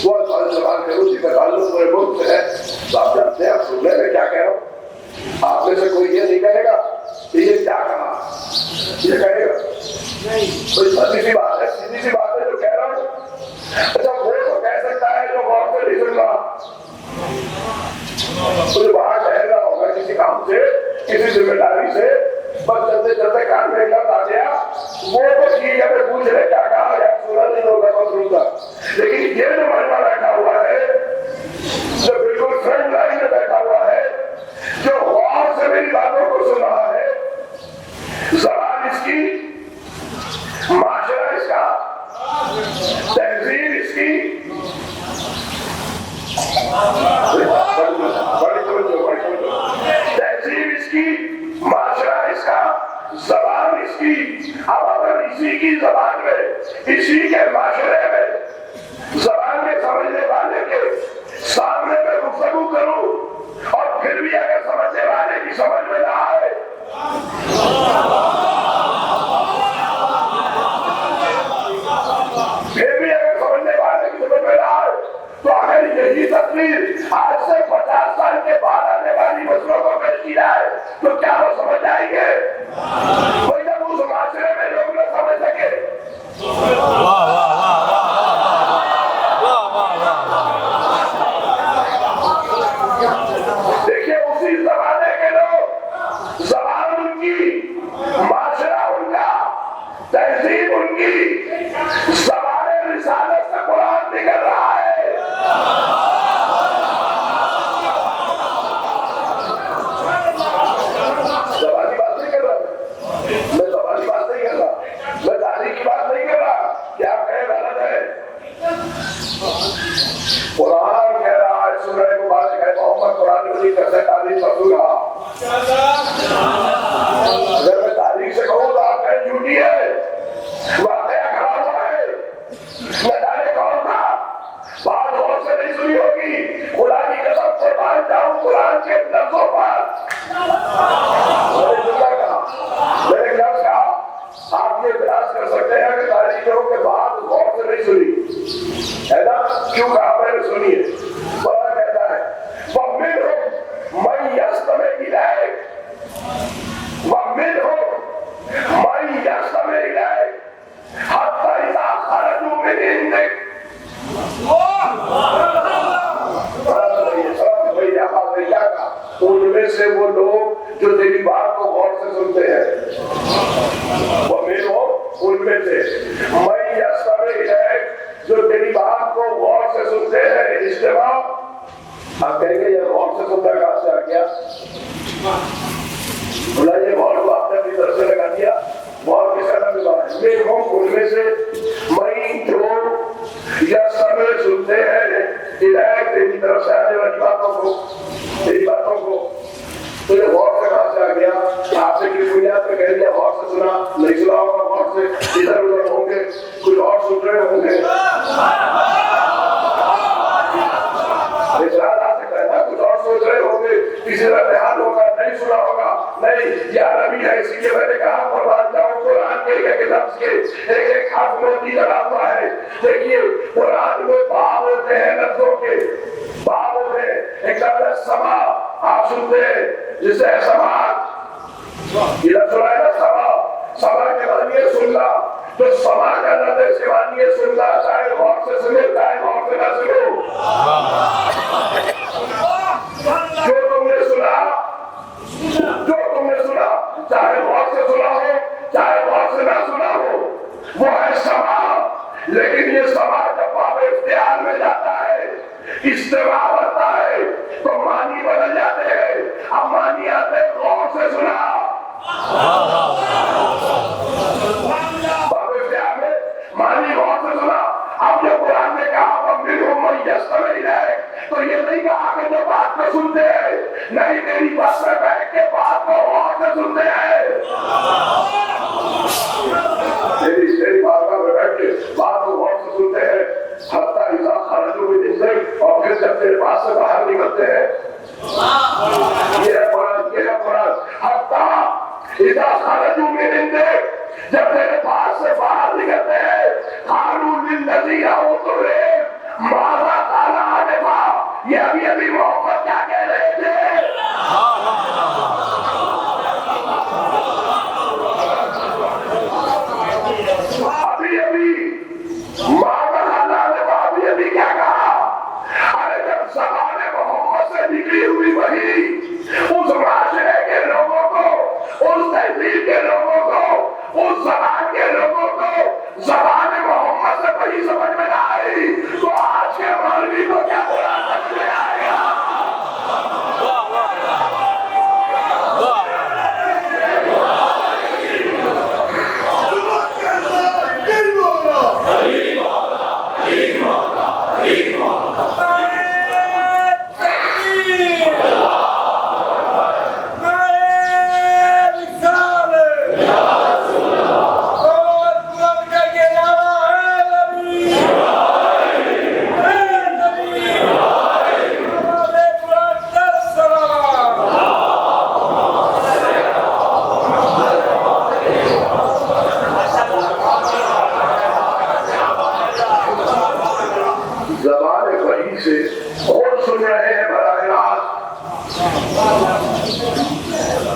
वो ज़बान करूँ जिसका ताल्लुक पूरे मुल्क से है, तो आप जानते हैं, आप सुन रहे हैं क्या कह रहा हूँ। आप में से कोई ये नहीं कहेगा ये क्या कहा, ये कहेगा नहीं, तो सीधी सी बात है, सीधी सी बात है जो कह रहा हूँ। अच्छा, वो तो कह सकता है जो गौर से नहीं सुन रहा, तो बाहर कह रहा होगा किसी काम से, किसी जिम्मेदारी से, बस चलते चलते कान में लग आ गया, वो तो ठीक है, मैं पूछ रहे क्या कहा, या सुना नहीं होगा तो सुनूंगा। लेकिन ये जो मरवा बैठा हुआ है, जो बिल्कुल फ्रंट लाइन में बैठा हुआ है, जो गौर से मेरी बातों को सुन रहा है, ज़बान इसकी, माशरा इसका, तहजीब इसकी, तहजीब इसकी, माशरा इसका, ज़बान इसकी। अब अगर इसी की ज़बान में, इसी के माशरे में, ज़बान में समझने वाले के सामने में गुफ्तगू करूं और फिर भी अगर समझने वाले की समझ में ना आए, फिर भी अगर समझने वाले की समझ में ना आए, तो अगर यही तस्वीर आज से 50 साल के बाद आने वाली बच्चों को पेश की जाए, तो क्या वो समझ जाएंगे? कोई जब उस माशरे में लोग न समझ सके। देखिए, उसी जमाने के लोग, ज़बान उनकी, माशरा उनका, तहजीब उनकी, ज़बान रिसालत से कुरान निकल रहा है। ज़बानी बात नहीं कर रहा मैं, ज़बानी बात नहीं कर रहा, मैं तारीख की बात नहीं कर रहा कि आप कहें गलत है। कुरान कह रहा है, सूरह मुबारक है, मोहम्मद कुरान में कैसे तारीख पढ़ूंगा। अगर मैं तारीख से कहूँ तो आप कहें झूठी है, वाक़या खड़ा हुआ है, न जाने कौन था, बात गौर से नहीं सुनी होगी, खुदा की कसम से मान जाऊं कुरान के लफ्ज़ों पर। मैंने क्या कहा, आप ये प्रयास कर सकते हैं कि तारीखों के बाद गौर से नहीं सुनी है ना, क्यों कहा मैंने सुनी है। आप कहेंगे ये वॉट से कुत्ता कहां से आ गया? बोला ये वॉट को आपने अपनी तरफ से लगा दिया। वॉट किसका नाम है? मैं हूं उनमें से मैं जो यह समय सुनते हैं हिदायत तेरी तरफ से आने वाली बातों को, तेरी बातों को, तो ये वॉट से कहां से आ गया? आपसे किस बुनियाद पे कह दिया वॉट से सुना? नहीं सुना होगा वॉट से, इधर उधर होंगे, कुछ और सुन रहे होंगे। कुछ और सोच रहे होंगे, किसी का ध्यान होगा, नहीं सुना होगा। नहीं, यह नबी है, इसीलिए मैंने कहा कुरान जाओ, कुरान के एक लफ्ज के एक हाथ मोती लगा हुआ है। देखिए कुरान में भाव होते हैं, लफ्जों के भाव होते हैं। एक लफ्ज है समा, आप सुनते हैं जिसे समाज, ये लफ्ज है ना समा, समा के बाद ये सुनना, तो समा का लफ्ज है सिवानी सुनना, चाहे वॉट से सुने चाहे वॉट से ना सुनो। जो तुमने सुना चाहे वॉट से सुना हो चाहे वॉट से ना सुना हो, वो है समा। लेकिन ये समा जब बाब इख्तियार में जाता है, इस्तेमाल होता है, तो मानी बदल जाते हैं। अब मानी आते हैं गौर से सुना, बाब इख्तियार में मानी गौर से सुना। अब जब कुरान ने कहा तो ये नहीं कहा कि जो बात को सुनते हैं, नहीं, मेरी बात में बैठ के बात को और से सुनते हैं। तेरी बात में बैठ के बात को और से सुनते हैं। हत्ता इज़ा खरजू मिन से, और फिर जब तेरे पास से बाहर निकलते हैं, ये है कुरान। हत्ता इज़ा खरजू मिन से, जब तेरे पास से बाहर निकलते हैं, कानू लिल्लज़ी औतुरे माज़ा क़ाला आनिफ़ा, ये अभी मोहम्मद क्या कह रहे थे? अभी क्या कहा? अरे जब ज़बान मोहम्मद से निकली हुई वही उस माशरे के लोगों को, उस तहजीब के लोगों को, उस ज़बान के लोगों को ज़बान मोहम्मद से वही समझ में ना आई, तो आज के मौलवी को क्या बुरा समझ में आएगा?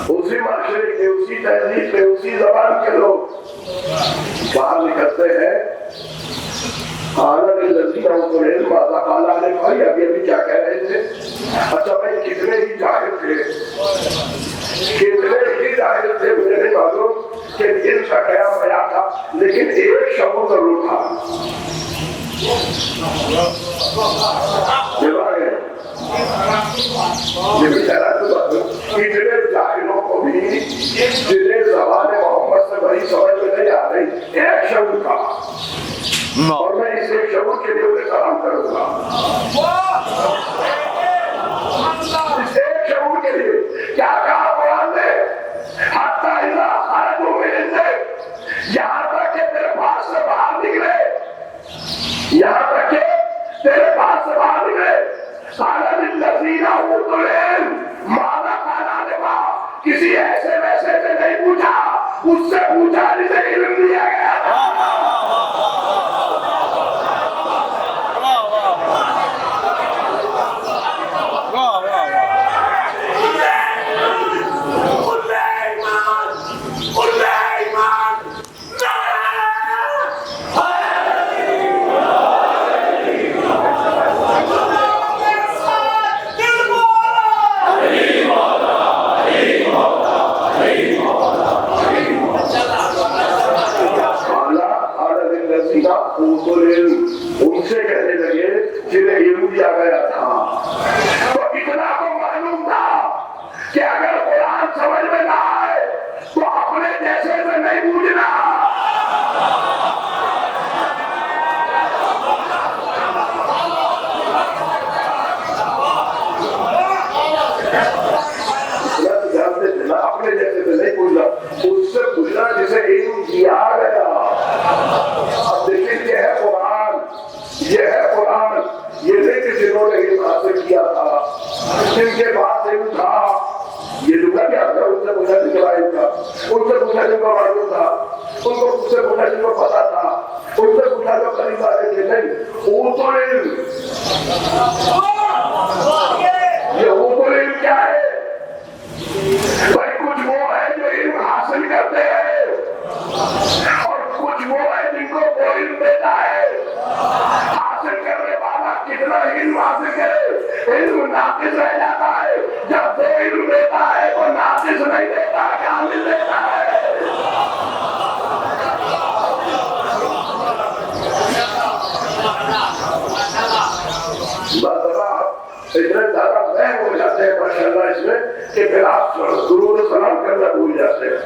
उसी माशरे के, उसी तहजीब के, उसी जबान के लोग बाहर निकलते हैं। भाई अभी क्या कह रहे थे? अच्छा भाई, कितने ही जाहिल थे, मुझे नहीं मालूम कि दिन का क्या बया था, लेकिन एक शब्द जरूर था। ये बेचारा तो इतने जाहिलों को भी जिन्हें ज़बान मोहम्मद से बड़ी समझ में नहीं आ रही, एक शब्द था, और मैं इस एक शब्द के लिए उन्हें सलाम करूंगा। इस एक शब्द के लिए क्या कहा कुरान ने? हत्ता इज़ा खरजू मिन से, यहाँ तक के तेरे पास से बाहर निकले, यहाँ तक के तेरे पास से बाहर निकले, किसी ऐसे वैसे से नहीं पूछा, उससे पूछा जिसे इल्म दिया गया था। उनसे कहने लगे जिन्हें इल्म दिया गया था। इतना तो मालूम था कि अगर कुरान समझ में ना आए तो अपने जैसे से नहीं पूछना। अपने जैसे से नहीं पूछना, उससे पूछना जिसे इल्म दिया गया। अब देखिए ये है कुरान, ये है कुरान, ये नहीं कि जिन्होंने इल्म हासिल किया था, जिनके पास इल्म था, ये लुका क्या था, उनसे पूछा जिनके पास इल्म था, उनसे पूछा जिनको मालूम था, उनको उससे पूछा जिनको पता था, उनसे पूछा जो करीब आ रहे थे। नहीं, ऊतुल इल्म, ये ऊतुल इल्म क्या है भाई? कुछ वो है जो इल्म हासिल करते हैं और कुछ वो है जिनको वो इल्म देता है। हासिल करने वाला कितना इल्म हासिल करे, इल्म नाकिस रह जाता है। जब वो इल्म देता है वो नाकिस नहीं देता, कामिल देता है। इतने ज्यादा मैं हो जाते हैं माशाअल्लाह इसमें कि फिर आप दुरूद सलाम करना भूल जाते हैं।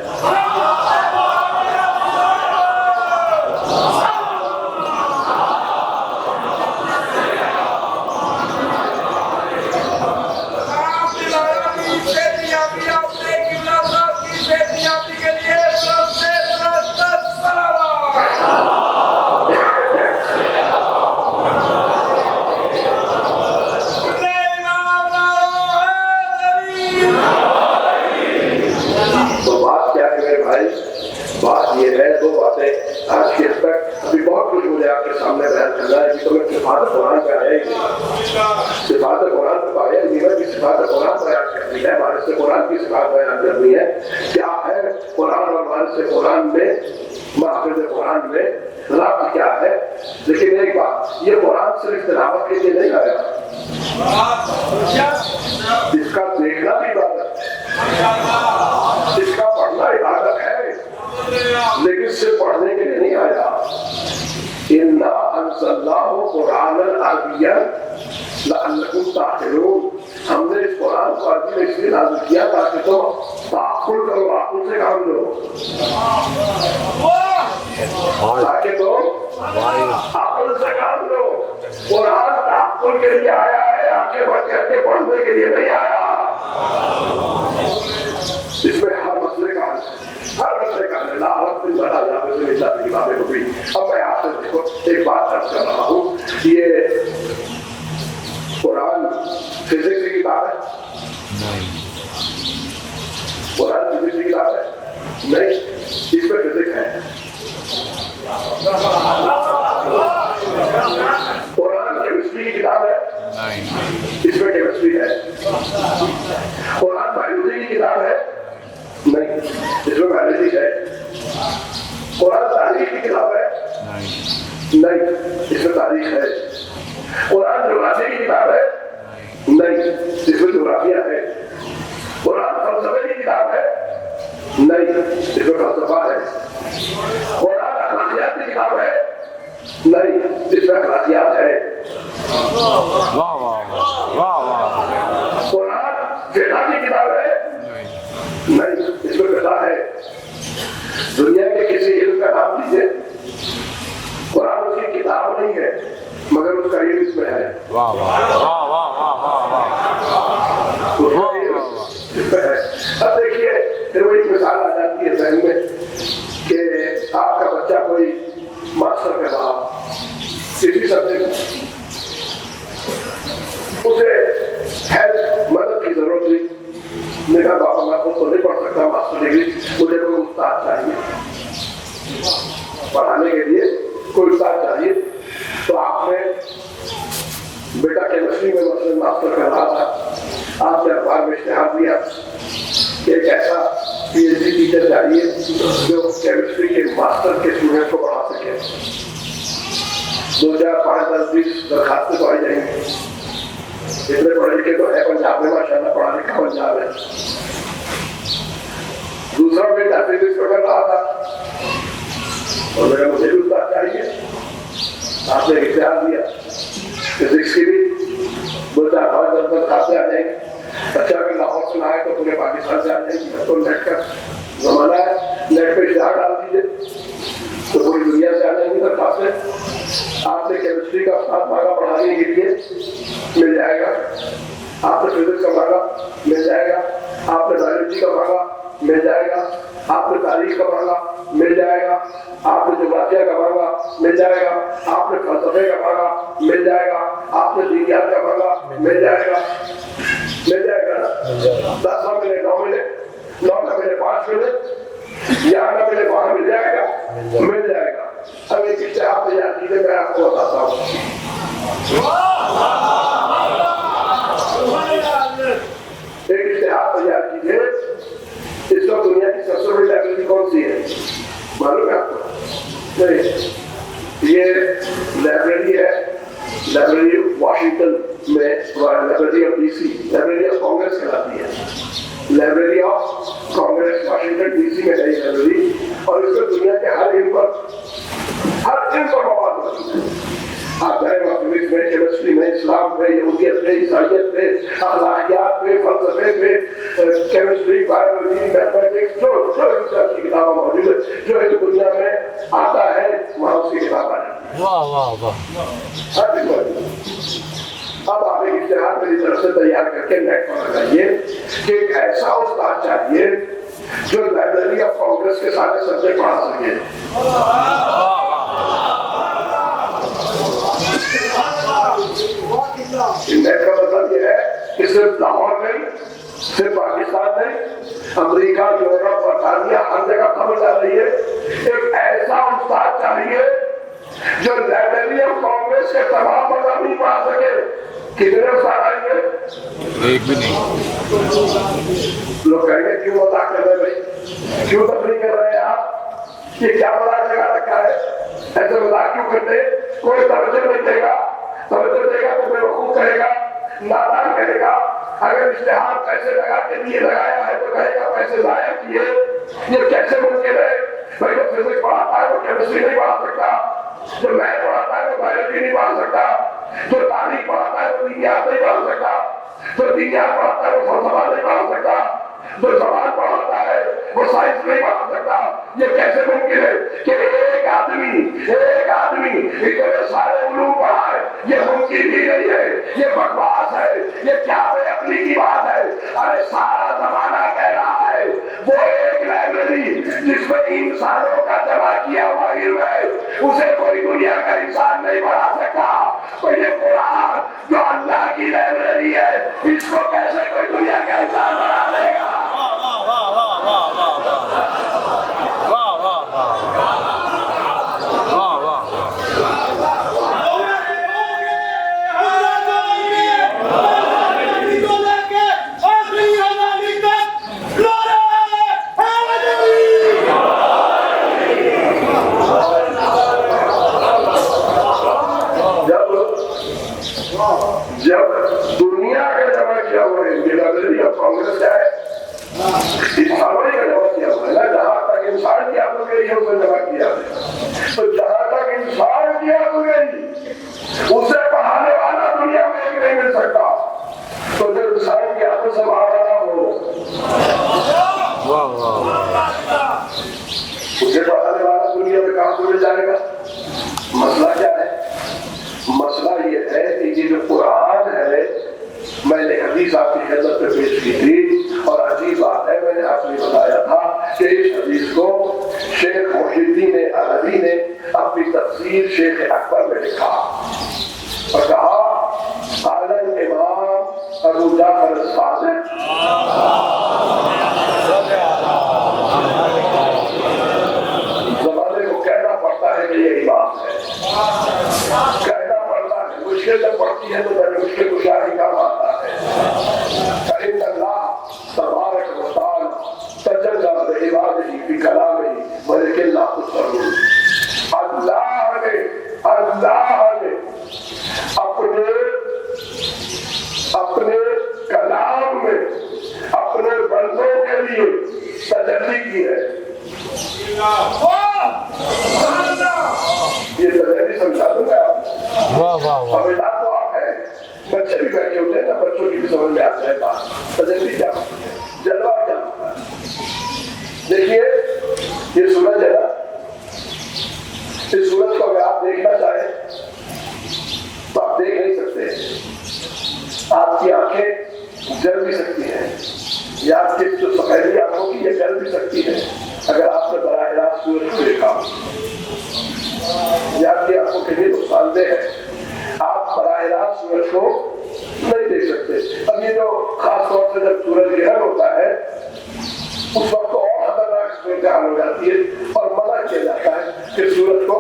बात ये है, दो बातें आज के तक अभी बहुत कुछ मुझे आपके सामने बयान करना है। तो मैं सिफात कुरान का है, सिफात कुरान का है, जीवन की सिफात कुरान बयान करनी है, वारिस से कुरान की सिफात बयान करनी है। क्या है कुरान और वारिस से कुरान में, महफिज कुरान में रब्त क्या है? लेकिन एक बात, ये कुरान सिर्फ तिलावत के लिए नहीं आया, इसका देखना भी इबादत है, इसका पढ़ना इबादत है, लेकिन सिर्फ पढ़ने के लिए नहीं आया। इन्ना अंज़लनाहु कुरानन अरबिय्यन लअल्लकुम ताक़िलून, हमने इस कुरान को अरबी में इसलिए नाज़िल किया ताकि तुम ताक़ुल करो, आक़ुल से काम लो, ताकि तुम आक़ुल से काम लो। कुरान ताक़ुल के लिए आया है, आगे बढ़ करके पढ़ने के लिए नहीं आया। इसमें हर मसले का अब मैं आपसे देखो एक बात अर्ज कर रहा हूँ, ये कुरान फिजिक्स की किताब है? कुरान फिजिक्स की किताब है? नहीं, इसमें फिजिक्स है। कुरान केमिस्ट्री की किताब है? इसमें केमिस्ट्री है। कुरान बायोलॉजी की किताब है? नहीं, इसमें बायोलॉजी है। कुरान तारीख की किताब है? नहीं, इसमें तारीख है। कुरान ज्योग्राफी की किताब है? नहीं, इसमें ज्योग्राफिया है। कुरान फलसफे की किताब है? नहीं, इसमें फलसफा है। कुरान अखलाकियात की किताब है? नहीं, इसमें अखलाकियात है। कुरान फिक़ह की किताब है? नहीं, इसमें फिक़ह है। दुनिया के किसी इल्म का नाम लीजिए, कुरान उसकी किताब नहीं है मगर उसका इल्म इसमें है। वाह वाह वाह वाह वाह वाह। अब देखिए फिर वही मिसाल आ जाती है जहन में कि आपका बच्चा कोई मास्टर कर रहा किसी सब्जेक्ट में, उसे हेल्प मदद की जरूरत थी। मैंने कहा बाबा मैं तो नहीं पढ़ सकता मास्टर डिग्री, मुझे कोई उस्ताद चाहिए पढ़ाने के लिए, कोई उस्ताद चाहिए। तो आपने बेटा केमिस्ट्री में मसलन मास्टर कर रहा था, आपने अखबार में इश्तिहार दिया कि एक ऐसा पीएचडी टीचर चाहिए जो केमिस्ट्री के मास्टर के स्टूडेंट को पढ़ा सके। 2, 4, 5, 10, 20 दरखास्तें तो आई जाएंगी। इतने पढ़े लिखे तो है पंजाब में, माशाल्लाह पढ़ा लिखा पंजाब है। दूसरा बेटा फिजिक्स को कर रहा था और मेरा मुझे भी उस्ताद चाहिए। आपने इख्तियार दिया फिजिक्स की भी, दो चार 5-10 खाते आ जाएंगे। अच्छा अगर लाहौर से ना आए तो पूरे पाकिस्तान से आ जाएंगे। तो नेट का जमाना है, नेट पे इश्तेहार डाल दीजिए तो पूरी दुनिया से आ जाएंगी दरखास्तें। आपने केमिस्ट्री का साथ मांगा पढ़ाने के लिए, मिल जाएगा। आपने फिजिक्स का मांगा, मिल जाएगा। आपने बायोलॉजी का मांगा, मिल जाएगा। आपने तारीख का मांगा, मिल जाएगा। आपने ज्योग्राफिया का मांगा, मिल जाएगा। आपने फलसफे का मांगा, मिल जाएगा। आपने विज्ञान का मांगा, मिल जाएगा। मिल जाएगा ना? 10 ना मिले, 9 मिले, 9 ना मिले, 5 मिले, यहाँ ना मिले, वहां मिल जाएगा, मिल जाएगा। अब एक इश्तेहार तैयार कीजिए, मैं आपको बताता हूँ। एक इश्तेहार तैयार कीजिए। इस वक्त दुनिया की सबसे बड़ी लाइब्रेरी कौन सी है मालूम है आपको? नहीं, ये लाइब्रेरी है, लाइब्रेरी वॉशिंगटन में, library of DC, library of Congress कहलाती है। Library of Congress Washington DC में है लाइब्रेरी, और इसमें दुनिया के हर इल्म पर मौजूद है। आप चाहे वह फिजिक्स में, केमिस्ट्री में, इस्लाम में, यहूदियत में, ईसाइयत में, अखलाकियात में, फलसफे में, केमिस्ट्री, बायोलॉजी, मैथमेटिक्स, जो की किताबें मौजूद है, जो इस दुनिया में आता है वहाँ उसकी किताब आ जाती है। वाह वाह वाह। अब आप एक इश्तेहार मेरी तरफ से तैयार करके नेट पर लगाइए कि एक ऐसा उस्ताद चाहिए जो लाइब्रेरी ऑफ कांग्रेस के सारे सब्जेक्ट पढ़ा सके। नेट का मतलब यह है कि सिर्फ लाहौर नहीं, सिर्फ पाकिस्तान नहीं, अमेरिका, यूरोप, बरतानिया, हर जगह खबर जा रही है। एक ऐसा उस्ताद चाहिए जो लाइब्रेरी ऑफ कांग्रेस के तमाम मज़ामीन पढ़ा सके। कितने उस्ताद आएंगे? एक भी नहीं। लोग कहेंगे क्यों मजाक कर रहे हैं भाई, क्यों तफरीह कर रहे हैं आप, ये क्या मजाक लगा रखा है, ऐसे मजाक क्यों करते? कोई तवज्जो नहीं देगा, तवज्जो देगा तो बेवकूफ कहेगा, नादान कहेगा। अगर इश्तेहार पैसे लगा के लिए लगाया है तो कहेगा पैसे जाया किए। ये कैसे मुमकिन है भाई? जो फिजिक्स पढ़ाता है वो केमिस्ट्री नहीं पढ़ा सकता, जो मैथ पढ़ाता है वो बायोलॉजी नहीं पढ़ा सकता, जो तारीख पढ़ाता है वो विज्ञान नहीं पढ़ा सकता, जो विज्ञान पढ़ाता है वो फलसफा नहीं पढ़ा सकता, जो जबान पढ़ाता है वो साइंस नहीं पढ़ा सकता। ये कैसे मुमकिन है कि एक आदमी इतने सारे उलूम पढ़ा है? ये मुमकिन ही नहीं है, ये बकवास है, ये क्या बेअक्ली की बात है। अरे सारा जमाना कह रहा है वो एक लाइब्रेरी जिसमें इंसानों का जमा किया हुआ इल्म है, उसे कोई दुनिया का इंसान नहीं पढ़ा सकता। तो ये कुरान जो अल्लाह की लाइब्रेरी है, इसको कैसे कोई दुनिया का इंसान पढ़ा देगा? जब दुनिया का जमा किया हुआ है, लाइब्रेरी ऑफ कांग्रेस का है, इंसानों का जमा किया हुआ है ना, जहां तक इंसान की आदत गई है उसे जमा किया है। तो जहां तक इंसान की आदत गई उसे पढ़ाने वाला दुनिया में एक नहीं मिल सकता। तो जब इंसान की आदत से बाहर आना हो, उसे पढ़ाने वाला दुनिया में कहां से मिल जाएगा? मसला क्या है? मसला ये है कि ये जो कुरान है, मैंने हदीस आपकी खिदमत में पेश की थी, और अजीब बात है, मैंने आपने बताया था कि इस हदीस को शेख मुहिद्दीन अरबी ने अपनी तफसीर शेख अकबर में लिखा और कहा, आलम इमाम अबू जाफर सादिक जमाने को कहना पड़ता है कि ये इमाम है, कहना पड़ता है। मुश्किल जब पड़ती है तो बड़े मुश्किल गुजारी काम आता है। अल्लाह तबारक व तआला तजल्ला बिइबादिही फी कलामिही वलिकिन ला तुसरून। अल्लाह ने अपने कलाम में अपने बंदों के लिए तजल्ली की है। ये तजल्ली समझा दूंगा आप। वाह वाह वाह। तो आप है, बच्चे भी बैठे होते अगर आप देखना चाहें तो आप देख नहीं सकते। आपकी आंखें जल भी सकती हैं, या आपकी जो सफेदी आंखों की ये जल भी सकती है अगर आपने बराह रास्त सूरज को देखा। ये आपकी आंखों के लिए नुकसानदेह है, आप बराह रास्त सूरज को नहीं देख सकते। अब ये जो खास तौर से जब सूरज ग्रहण होता है उस वक्त और खतरनाक सूरज हो जाती है और मना किया जाता है कि सूरज को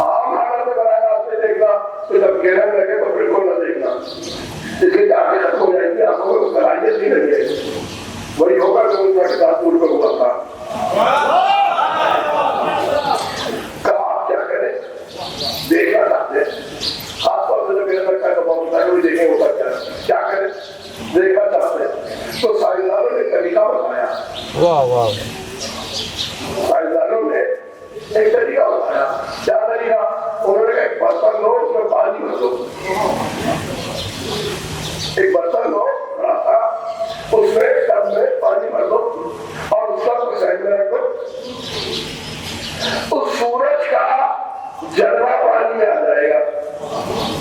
आम हालत में बराह रास्त में देखना, तो जब ग्रहण लगे तो बिल्कुल न देखना, इसलिए जाके खत्म हो जाएगी, आंखों में कराइए नहीं लग जाएगी। वही होगा जो उनका किताब पूर्व पर हुआ था। कहा आप क्या करें, देखना चाहते हैं, खासतौर से जब मेरा लगता है तो बहुत होता है कि देखें होता क्या करें, देखना चाहते हैं। तो साइंसदानों ने तरीका बताया, वाह वाह, साइंसदानों ने एक तरीका बताया। क्या तरीका? उन्होंने कहा एक बर्तन लो, उसमें पानी भर दो। एक बर्तन लो बड़ा सा, उसमें टब में पानी भर दो और उस सब को साइड में रखो। उस सूरज का जलवा पानी में आ जाएगा।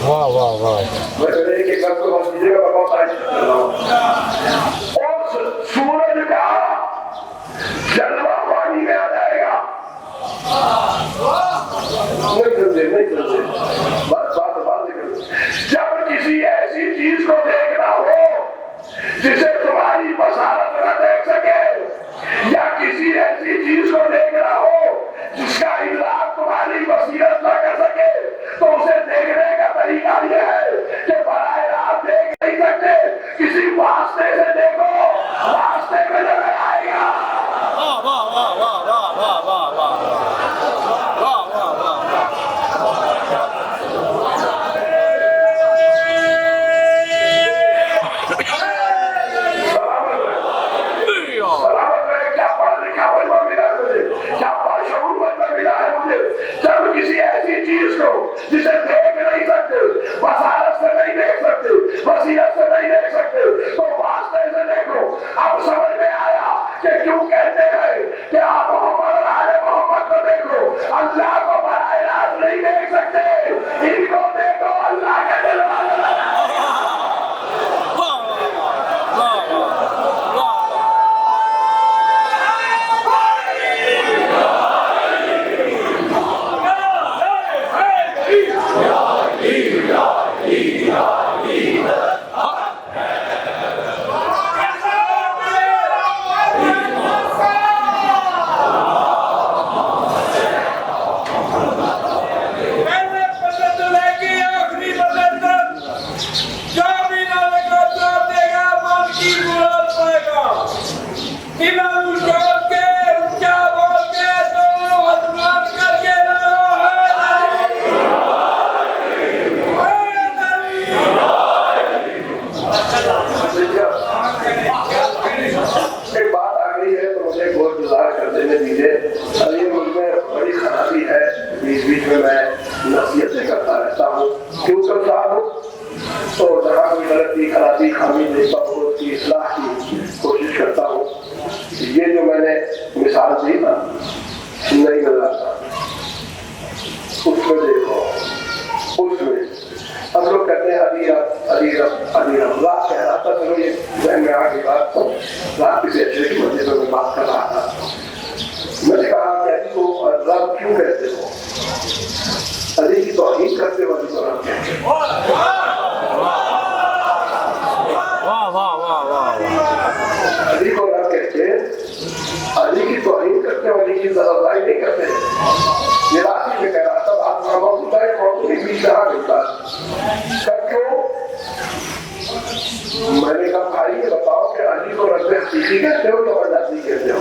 वाह वाह वाह, वैसे एक एक को बस दीजिएगा, बहुत आगे चल रहा हूँ। और सूरज का जलवा पानी में आ जाएगा। नहीं समझे, बात जब किसी ऐसी चीज को देखना हो जिसे तुम्हारी बसारत न देख सके, या किसी ऐसी चीज को देखना हो जिसका इलाज तुम्हारी बसीरत न कर सके, तो उसे देखने का तरीका यह है कि बराह रास्त देख नहीं सकते, किसी वास्ते से देखो, वास्ते में नजर आएगा। वाह वाह वाह वाह वाह वाह वाह वाह वाह वाह वाह। जब किसी ऐसी चीज को जिसे देख नहीं सकते, बसारत से नहीं देख सकते, बसीरत से नहीं देख सकते, तो वास्ते से देखो। अब समझ में आया कि क्यों कहते हैं कि आप मोहम्मद आले मोहम्मद को देखो, अल्लाह को बराह रास्त नहीं देख सकते, इनको देखो, अल्लाह के दिल वाले। खामी देखता हूँ, उसकी इस्लाह की कोशिश करता हूँ। ये जो मैंने मिसाल दी ना, नहीं मिल रहा था, उसमें देखो, उसमें हम लोग कहते हैं रात कह रहा था। चलो ये जहन में आगे बात, रात किसी अच्छे की वजह से मैं बात कर रहा था। मैंने कहा कि अली को रब क्यों कहते हो? अली की तौहीद करते हो, अली को रब कहते हो। अली को रब कहते, अली की तौहीद करते हो, अली की ज़राज़ाई नहीं करते। ये रात में कह रहा था, बात का मौजूद है, मौजूद ही बीच रहा मिलता क्यों? मैंने कहा भाई ये बताओ कि अली को रब हकीकी कहते हो या मजाजी कहते हो?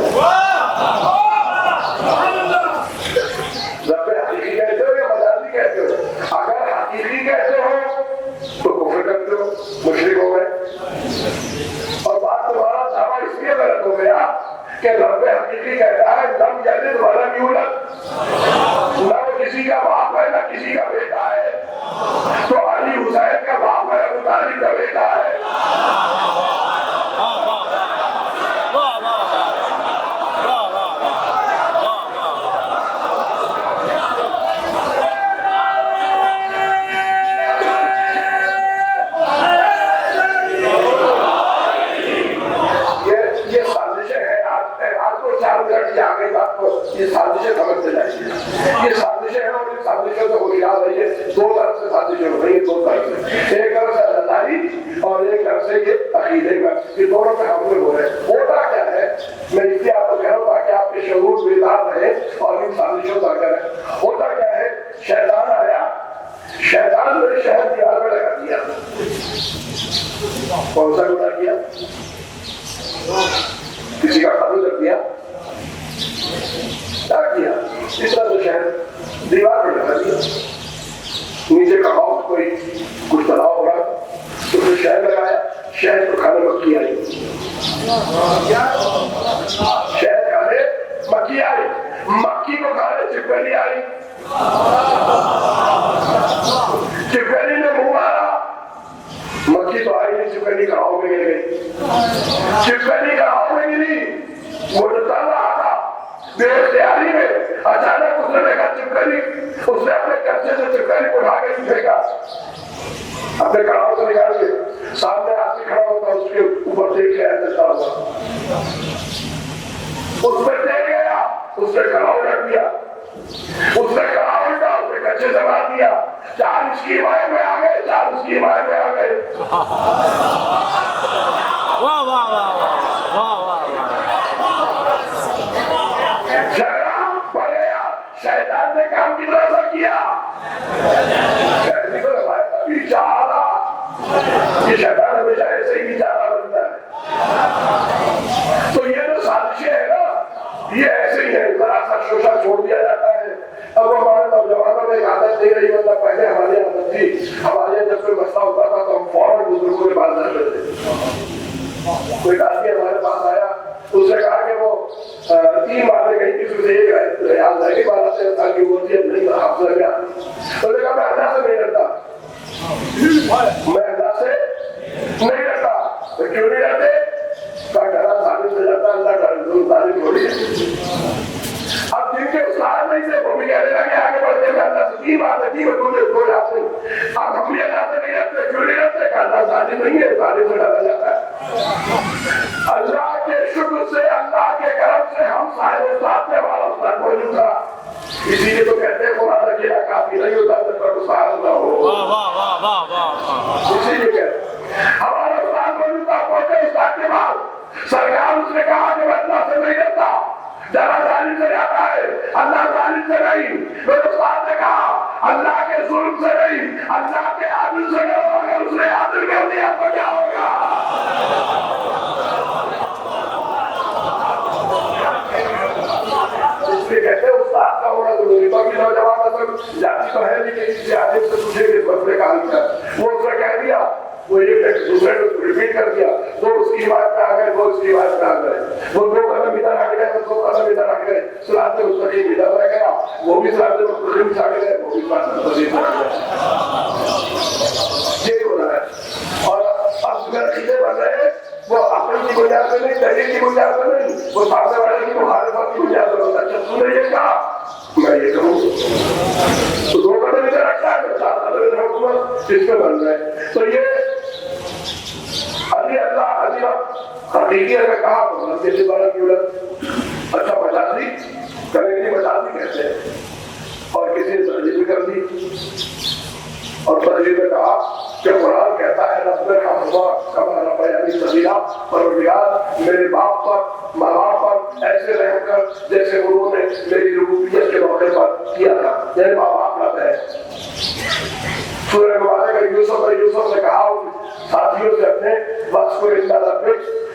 रब हकीकी कहते हो या मजाजी कहते हो? अगर हकीकी कहते हो तो कुफ्र करते हो, मुशरिक हो गए। और बात तुम्हारा दावा इसलिए गलत हो गया कि रब हकीकी कहता है लम यलिद व लम यूलद, न किसी का बाप है न किसी का बेटा है। तो अली हुसैन का बाप है, अबू तालिब का बेटा है। याद है, ये दो तरफ से साजिश हो रही है, दो तरफ से, एक तरफ से अल्लाही और एक तरफ से ये अकीदे का, ये दोनों पे हमले हो रहे हैं। होता क्या है, मैं इसलिए आपको कह रहा हूँ ताकि आपके शऊर बेदार रहे और इन साजिशों का करें। होता क्या है, शैतान आया, शैतान ने शहर दीवार में लगा दिया। कौन सा गुनाह किया? किसी का कत्ल कर दिया, क्या किया? इस तरह से शहर दीवार में लगा दिया। नीचे कहाओ कोई कुछ तलाव हो रहा था, तो फिर शहर लगाया, शहर तो खाने मक्खी आई, शहर खाने मक्खी आई, मक्खी को खाने चिपकली आई, चिपकली ने मुंह मारा, मक्खी तो आई नहीं, चिपकली गाँव में गिर गई, चिपकली गाँव में गिरी, वो जो चल रहा था बेख्तियारी में, अचानक उसने देखा चिपकली, उसने अपने कच्चे से चिपकली को उठा के फेंका, अपने कड़ाव से निकाल के, सामने आदमी खड़ा होता उसके ऊपर देख के ऐसा हुआ, उसमें देख गया, उसने कड़ाव रख दिया, उसने कड़ाव उल्टा, उसने कच्चे से मार दिया, 4 इसकी माए में आ गए, 4 उसकी माए में आ गए। वाह वाह वाह वाह वाह। झगड़ा बढ़ गया, शैतान ने काम की तरह से किया, ये शैतान हमेशा ऐसे ही विचारा बनता है। तो ये जो साजिशें है ना, ये ऐसे ही है, जरा सा शोषा छोड़ दिया जाता है। अब हमारे नौजवानों में आदत नहीं रही, मतलब पहले हमारी आदत थी, हमारे जब कोई मसला होता था तो हम फौरन बुजुर्गों के पास जाते थे। कोई आदमी हमारे पास आया, उसने कहा कि वो 3 बातें कही थी, उसमें एक याद रहेगी, 12 साल की उम्र थी, नहीं हाफिज़ गया। उसने कहा मैं अल्लाह से नहीं डरता, मैं अल्लाह से नहीं डरता। तो क्यों नहीं डरते? डरा साबित हो जाता, अल्लाह साबित थोड़ी है। अब जिनके उस्ताद नहीं थे वो भी कहने लगे आगे बढ़ते हुए अल्लाह से की बात है, की तुझे दो जाते, अब हम भी अल्लाह से नहीं डरते, क्यों नहीं डरते? अल्लाह साबित नहीं है, साबित से डरा जाता है। अल्लाह के शुक्र से, अल्लाह के करम से हम साहिब साधने वाला उस्ताद मौजूद था। इसीलिए तो कहते हैं कुरान अकेला काफी नहीं होता जब तक उस्ताद न हो। इसीलिए कहते हमारा उस्ताद मौजूद था, पहुंचे उस्ताद के बाद सरकार उसने कहा कि मैं अल्लाह से नहीं डरता, डरा जालिम से जाता है, अल्लाह जालिम से नहीं। मेरे उस्ताद ने कहा अल्लाह के जुल्म से नहीं, अल्लाह के आदिल से डरो, अगर उसने आदिल कर दिया तो क्या होगा? इसलिए कहते हैं उस्ताद का होना जरूरी। बाकी नौजवान मतलब जाति तो है नहीं, किसी आदिल से पूछे कि मसले का हल क्या, वो उसने कह दिया, वो एक दूसरे को रिपीट कर दिया, 2 उसकी बात पे आ गए, 2 उसकी बात पे आ गए, वो 2 कदम इधर हट गए, 2 कदम इधर हट गए, सलाते मुस्तकीम इधर रह गया, वो भी सलाते मुस्तकीम छाड़ गए, वो भी सलाते मुस्तकीम छाड़ गए। ये हो रहा है। और अब अगर चीजें बन रहे हैं वो अपनी की बुनियाद पर नहीं, दलील की बुनियाद पर नहीं, वो सामने वाले की मुखालिफत की बुनियाद पर होता है। अच्छा तूने ये कहा, मैं ये कहूँ, तो 2 कदम इधर रखता है, 4 कदम इधर हुकूमत इसमें बन रहे। तो ये अली अल्लाह अली हकीकी अगर कहा तो किसी बार की उलट अच्छा 50 करेंगे, 50 कहते हैं, और किसी ने तरजीह भी कर दी, और तरजीह में कहा कि कुरान कहता है मेरे बाप पर, माँ बाप पर ऐसे रहकर जैसे उन्होंने मेरी रुबूबियत के मौके पर किया था, मेरे माँ बाप लाते हैं। सूरह मुबारक में यूसुफ ने कहा साथियों से अपने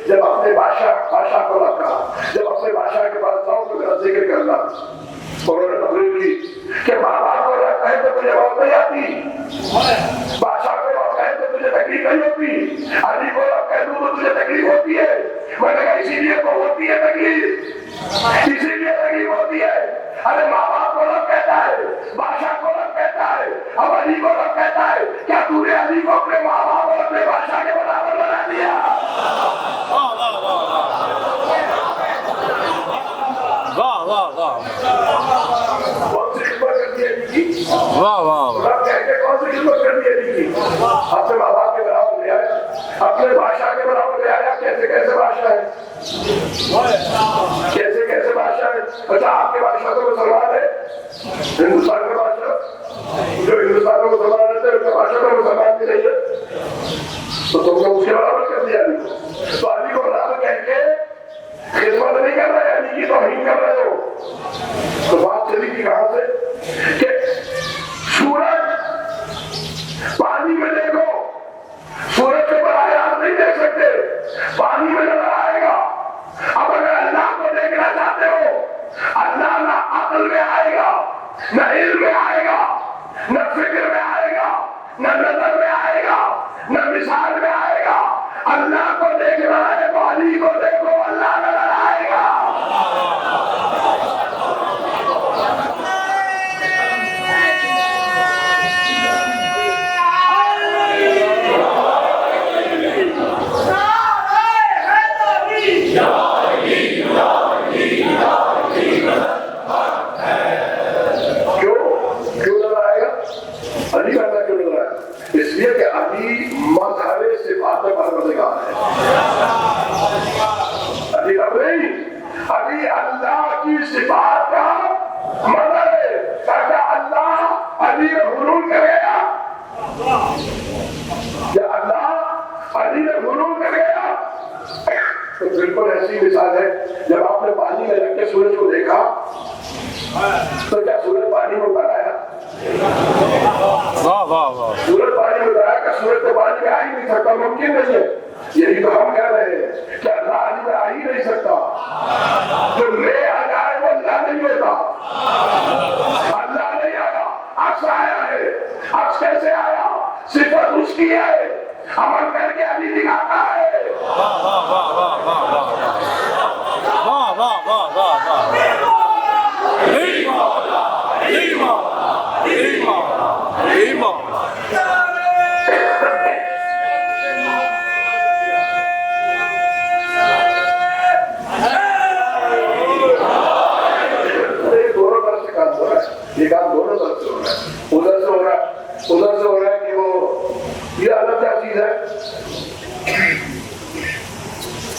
जब अपने बादशाह को रखा, जब अपने बादशाह के पास जाओ तो मेरा जिक्र करना। उन्होंने तकरीर की कि माँ बाप को रखता है तो तुझे मौत नहीं आती, बादशाह को रखता है तो तुझे तकलीफ नहीं होती, अली को रखता है तो तुझे तकलीफ होती है। मैंने कहा इसीलिए तो होती है तकलीफ, इसीलिए तकलीफ होती है। अरे माँ बाप को रख कहता है, बादशाह को रख कहता है, अब अली को रख कहता है, क्या तूने अली को अपने माँ बाप और अपने बादशाह के बराबर बना दिया? वाह वाह वाह, कौन सी खिदमत कर दी अली की? वाह वाह, कहते कौन सी खिदमत कर दी अली की? अपने माँ बाप के बराबर ले आया, अपने बादशाह के बराबर ले आया। कैसे कैसे बादशाह है, कैसे कैसे बादशाह है? अच्छा आपके बादशाह तो मुसलमान है, हिंदुस्तान के बादशाह जो हिंदुस्तान को मुसलमान रहते हैं, उनके भाषा में मुसलमान भी नहीं है, तो तुमने उसके बराबर कर दिया अली को। तो अली को बराबर कह के खिदमत नहीं कर रहे, अली की तौहीन कर रहे हो। तो बात चली थी कहां से कि सूरज पानी में देखो, सूरज के बराबर आप नहीं देख सकते, पानी में नजर आएगा। अब अगर अल्लाह को देखना चाहते हो, अल्लाह ना अक्ल में आएगा, न इल्म में आएगा, न फिक्र में आएगा, न नजर में आएगा, न मिसाल में आएगा। अल्लाह को देखना है तो अली को देखो, अल्लाह नजर आएगा। इसलिए कि अली मजहबे से बातें परवरदिगार है। अली अब नहीं, अली अल्लाह की सिफात का मदद है। ताकि अल्लाह अली में हुलूल करेगा, या अल्लाह अली में हुलूल करेगा। तो बिल्कुल ऐसी मिसाल है, जब आपने पानी में रख के सूरज को देखा तो क्या सूरज पानी में उतर आया? वाह वाह वाह। सूरज पानी में उतर आया, सूरज तो पानी में आ ही नहीं सकता, मुमकिन नहीं है। यही तो हम कह रहे हैं कि अल्लाह अली में आ ही नहीं सकता। जो ले आ जाए वो अल्लाह नहीं होता, अल्लाह नहीं आया, अक्स आया है। अक्स कैसे आया? सिफत उसकी है, अमल करके अली दिखाता है। वाह वाह वाह वाह वाह वाह वाह वाह वाह वाह। ये काम दोनों तरफ से हो रहा है, उधर से हो रहा है कि वो ये अलग क्या चीज है,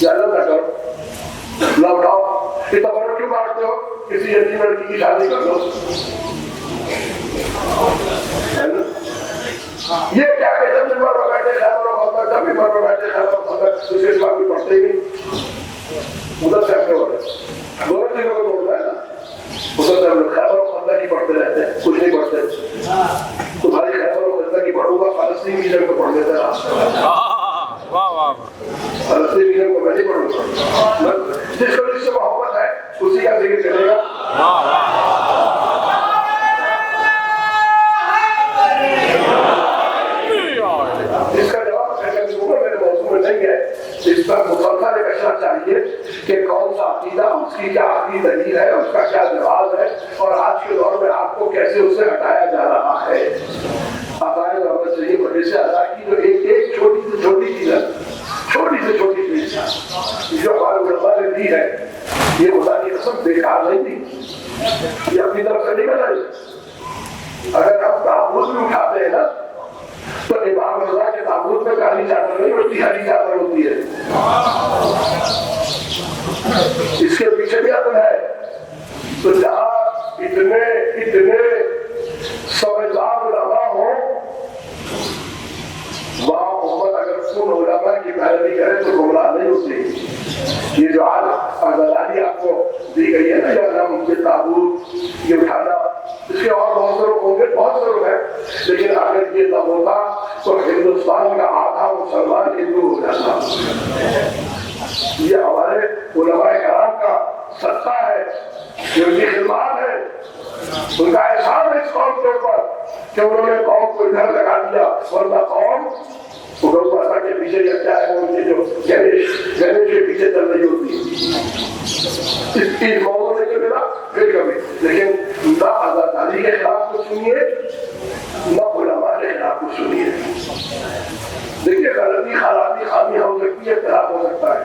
ये अलग ना करो, ना उठाओ। इतना बड़ा क्यों बांटते हो? किसी यतीम लड़की की शादी कर लो, ये क्या कहते हैं? मर बैठे जब भी मर बैठे दूसरे इस्लाम भी पढ़ते ही नहीं। उधर से अपने हो रहे दोनों चीजों को बोल रहा है ना। उधर से हम लोग खैबर और खंदा की पढ़ते रहते हैं, कुछ नहीं पढ़ते। तुम्हारी खैबर और खंदा की पढ़ूंगा, फालस्तीन की जगह पढ़ लेते हैं। वाह वाह। फालस्तीन की जगह मैं नहीं पढ़ूंगा, जिसको जिससे मोहब्बत है उसी का जिक्र करेगा। वाह वाह। इसका जवाब मेरे मौजूद में नहीं है। इस पर मुसलसल देखना चाहिए कि कौन सा अकीदा, उसकी क्या अपनी दलील है, उसका क्या जवाब है, और आज के दौर में आपको कैसे उसे हटाया जा रहा है। अकायद होना चाहिए बड़े से अदा की जो एक छोटी से छोटी चीज है, छोटी से छोटी चीज जो हमारे उलमा ने दी है, ये खुदा की कसम बेकार नहीं दी, ये अपनी तरफ से निकल आई। अगर हम ताबूत में उठाते हैं ना, तो इमाम रज़ा के ताबूत में काली चादर नहीं होती, हरी चादर होती है। इसके पीछे भी अदल है। तो जहाँ इतने समझदार उलमा हो, वहाँ मोहम्मद अगर सुन उलमा की पैरवी करे तो गुमराह नहीं होती। ये जो आज दलाली आपको दी गई है ना, या नाम ताबूत ये उठाना, इसके और बहुत से लोग होंगे, बहुत से लोग हैं, लेकिन अगर ये न होता तो हिंदुस्तान का आधा मुसलमान हिंदू हो जाता। ये हमारे उलमाए कराम का सत्ता है, ये उनकी खिदमत है, उनका एहसान है इस कौम के ऊपर कि उन्होंने कौम को इधर लगा दिया। वरना कौम गौमाता के पीछे या क्या है, उनके जो गणेश के पीछे चल रही होती है। इस मौजूद नहीं मिला फिर कभी, लेकिन ना आजादी के खिलाफ को सुनिए, ना उलमा के खिलाफ को सुनिए। देखिए गलती खराबी खामी हो सकती है, इख्तिलाफ हो सकता है,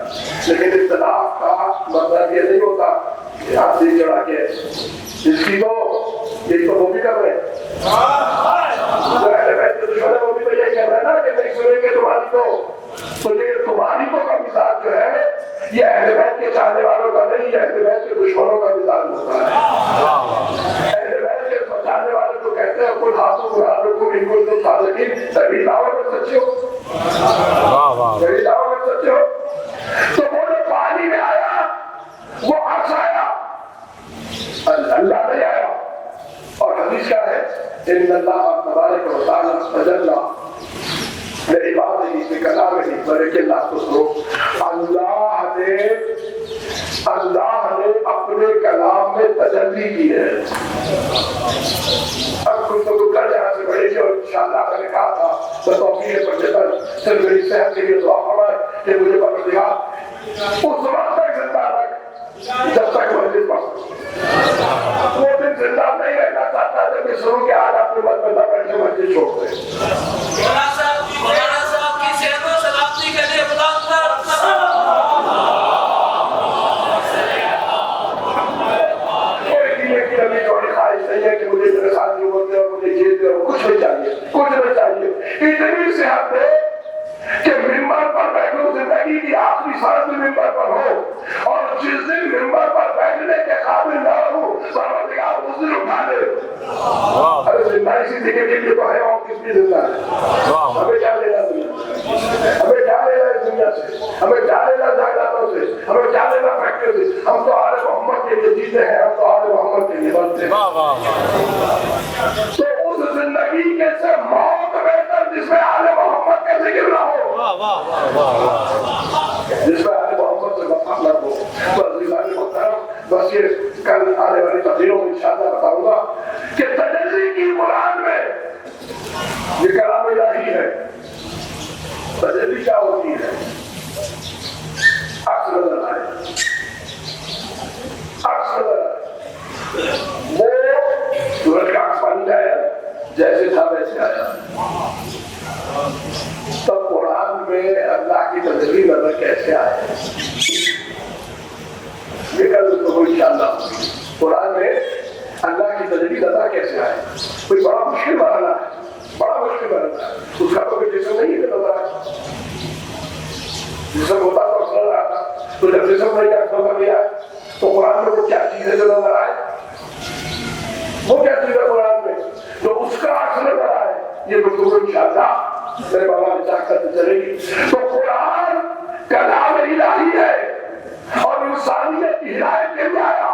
लेकिन इख्तिलाफ का मतलब ये नहीं होता कि हाथ से चढ़ा के इसकी तो यही तो वो भी कर रहे हैं, वो भी तो यही कर रहे हैं ना कि नहीं सुनेंगे तुम्हारी तो लेकिन तुम्हारी को का मिजाज जो है ये अहले बैत के चाहने वालों का नहीं, अहले बैत के दुश्मनों का मिजाज होता है। अहले बैत के बचाने वाले तो कहते हैं कुल हाथों मालूम इनको तो सादकीन तभी दावत में सच्चे हो, वाह वाह तभी दावत में सच्चे हो। तो वो जो पानी में आया वो अक्स आया, अल्लाह नहीं आया। और हदीस क्या है, इन्नल्लाह तबारक व तआला तजल्ला मेरी बात नहीं, इसमें कलाम नहीं, बल्कि अल्लाह को सुनो, अल्लाह ने अपने कलाम में तजल्ली की है। अब कुछ तो कर यहाँ से बड़े और इंशाअल्लाह मैंने कहा था तो तौफीक पढ़ने पर सिर्फ मेरी सेहत के लिए दुआ फरमाए कि मुझे परवरदिगार उस वक्त तक जिंदा रख जब तक मस्जिद पढ़, वो दिन जिंदा नहीं रहना चाहता जब मैं शुरू के आज अपने मन में न बैठे मस्जिद छोड़ दे। मुझे मेरे साथ जो बोलते और मुझे ये दे और कुछ नहीं चाहिए, कुछ नहीं चाहिए। इतनी सेहत है कि मिंबर पर बैठो, जिंदगी की आखिरी सांस में मिंबर पर हो, और जिस दिन मिंबर पर बैठने के काबिल न हो परवरदिगार उस दिन उठा दे। अरे जिंदा इसी जिक्र के लिए तो है, और किस लिए जिंदा है? हमें क्या लेना दुनिया, हमें क्या लेना इस दुनिया से, हमें क्या लेना जायदादों से, हमें क्या लेना फैक्ट्री से? हम तो आले मोहम्मद के लिए जीते हैं, हम तो आले मोहम्मद के लिए बनते हैं। तो उस जिंदगी के से मौत बेहतर जिसमें आले मोहम्मद का जिक्र ना हो, जिसमें आले मोहम्मद से मतलब हो। बस ये कल आने वाली तकरीरों में इंशाअल्लाह बताऊंगा कि तजल्ली की कुरान में ये कलाम इलाही है। तजल्ली क्या होती है? अक्स नजर आए, अक्स नजर आए, वो सूरज का अक्स बन जाए, जैसे था वैसे आया। तब कुरान में अल्लाह की तजल्ली नजर कैसे आए, ये कल तो इंशाअल्लाह कुरान में अल्लाह की तजल्ली नजर कैसे आए। कोई बड़ा मुश्किल बनाना है, बड़ा मुश्किल बनाना है, उसका तो कोई जिसम नहीं है नजर आया। जिसम होता तो नजर आता, तो जब जिसम नहीं नजर गया तो कुरान में वो क्या चीज है जो नजर आए, वो क्या चीज है कुरान में जो उसका अक्स नजर आए। ये गुफ्तगू इंशाअल्लाह मेरे बाबा ने चाह करते चलेगी। तो कुरान कलाम इलाही है और इंसानियत की हिदायत के लिए आया,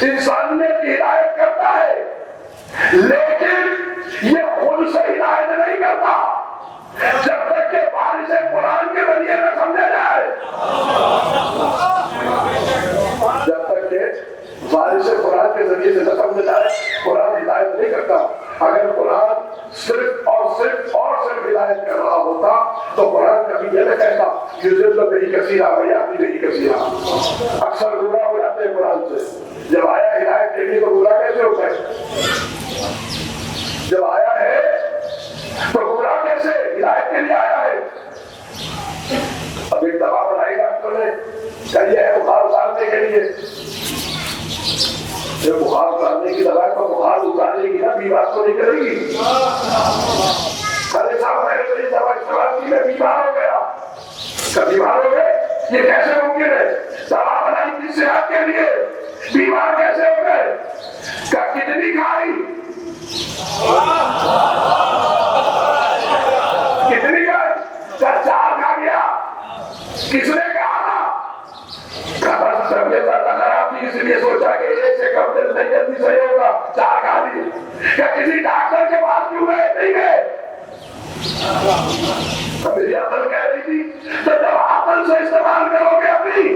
इंसानियत की हिदायत करता है, लेकिन ये खुद से हिदायत नहीं करता जब तक के बारिश कुरान के जरिए न समझा जाए, जब तक के बारिश कुरान के जरिए से न समझा जाए कुरान हिदायत नहीं करता। अगर कुरान सिर्फ और सिर्फ हिदायत कर रहा होता तो कुरान कभी यह न कहता कि नहीं कसीरा भैया नहीं कसीरा। अक्सर गुनाह हो जाते हैं कुरान से, जब आया हिदायत के लिए तो गुनाह कैसे होता है? जब आया है तो गुनाह कैसे? हिदायत के लिए आया है। अब एक दवा बनाई डॉक्टर ने, कहिए है बुखार उतारने के लिए, जब बुखार उतारने की दवा तो बुखार उतारेगी ना, बीमार तो नहीं करेगी। अरे साहब मैंने तो ये दवा इस्तेमाल की, मैं बीमार हो गया। कब बीमार हो गए? ये कैसे मुमकिन है? दवा बनाई थी सेहत के लिए, बीमार कैसे हो गए? क्या कितनी खाई, कितनी खाई? क्या 4 खा गया? किसने कहा? तबियत खराब थी इसलिए सोचा कि 1 से कम दिन नहीं जल्दी सही होगा, 4 खा ली। क्या किसी डॉक्टर के पास क्यों गए? नहीं गए। मेरी अकल कह रही थी तो जब अकल से इस्तेमाल करोगे अपनी,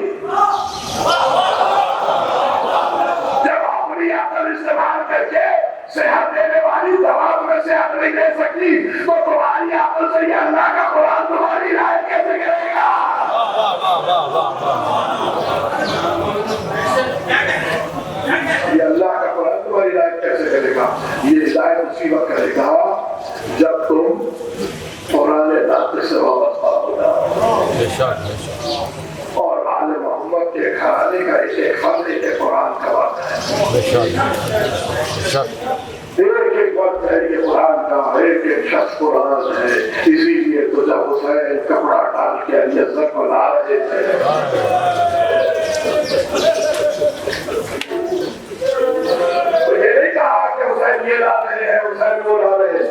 जब अपनी अकल इस्तेमाल करके सेहत देने वाली दवा तुम्हें सेहत नहीं दे सकती तो तुम्हारी अकल से अल्लाह का कुरान तुम्हारी राय कैसे करेगा? ये अल्लाह का कुरान तुम्हारी हिदायत कैसे करेगा? ये हिदायत उसी वक्त करेगा जब तुम पुराने नाते से वापस हो जाओ और आले मोहम्मद के घराने का एक फर्ज एक कुरान का बात है। एक वक्त है ये कुरान का, एक शख्स कुरान है। इसीलिए तो जब हुसैन कपड़ा डाल के अली को ला रहे थे तो ये नहीं कहा कि हुसैन ये ला रहे हैं, हुसैन वो ला रहे हैं।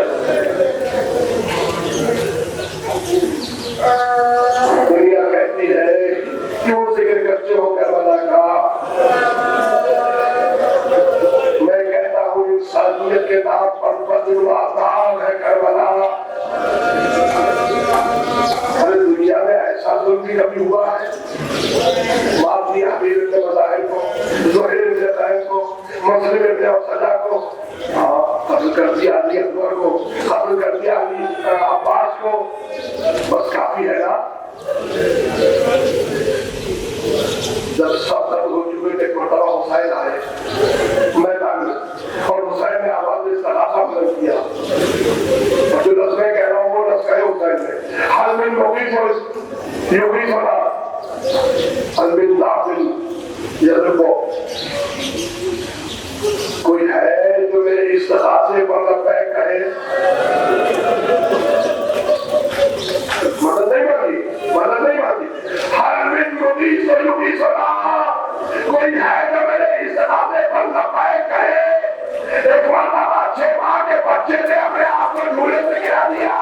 कर दुनिया कहती है क्यों जिक्र करते हो करबला का। मैं कहता हूँ इंसानियत के नाम पर बदुआदार है करबला। अरे दुनिया में ऐसा जुल्म भी कभी हुआ है? माफ दिया अमीर ने मज़ाहिर को, ज़ुहैर ने ज़ैद को, मुस्लिम ने सजा को, कत्ल कर दिया अली अकबर को, कत्ल कर दिया अली अब्बास को, बस काफी है ना? जब सब तक हो चुके थे मरतबा हुसैन आए मैदान में और हुसैन ने आवाज इस तरह से बुलंद किया, जो लश्कर कह रहा हूँ वो लश्कर हुसैन ने हल में योगी सोना हल में नाफिल यदको। कोई है जो मेरे इस तरह से बंदा पैक कहे? मदद नहीं मांगी हर में योगी सोना। कोई है जो मेरे इस तरह से बंदा पैक कहे? एक मरतबा 6 माह के बच्चे ने अपने आप को झूले से गिरा दिया।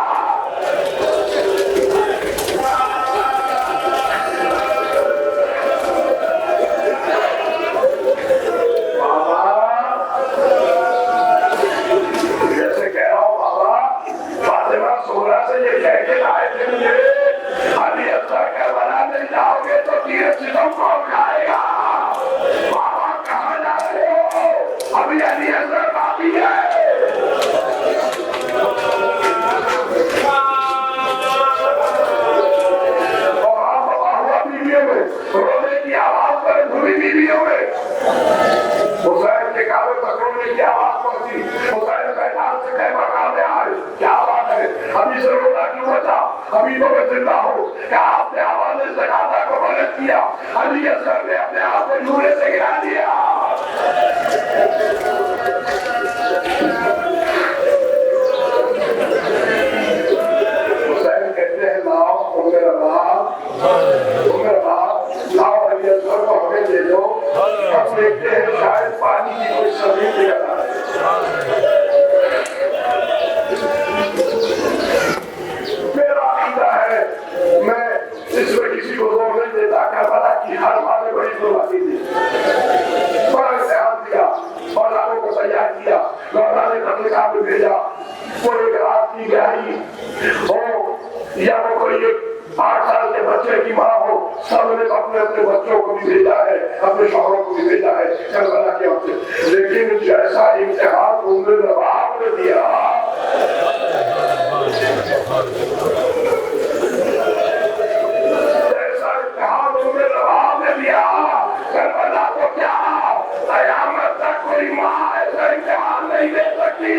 अभी तो मैं जिंदा हूँ क्या आपने आवाज से गाना को मदद किया? अली असगर ने अपने आप को झूले से गिरा दिया। हुसैन कहते हैं लाओ मेरा बाप लाओ अली असगर को हमें दे दो। हम देखते हैं शायद पानी की कोई सब्जी निकल आए। मैं इसमें किसी को जोर नहीं देता। करबला की हर माँ ने बड़ी कुर्बानी दी, बड़ा इम्तिहान दिया और लोगों को तैयार किया। गौरा ने तबलीगात में भेजा, वो एक रात की गहरी हो या वो कोई 8 साल के बच्चे की माँ हो, सबने अपने अपने बच्चों को भी भेजा है, अपने शौहरों को भी भेजा है करबला के वक्त। लेकिन जैसा इम्तिहान उम्र नवाब ने दिया, करबला को क्या कयामत तक कोई माँ ऐसा इम्तिहान नहीं दे सकती।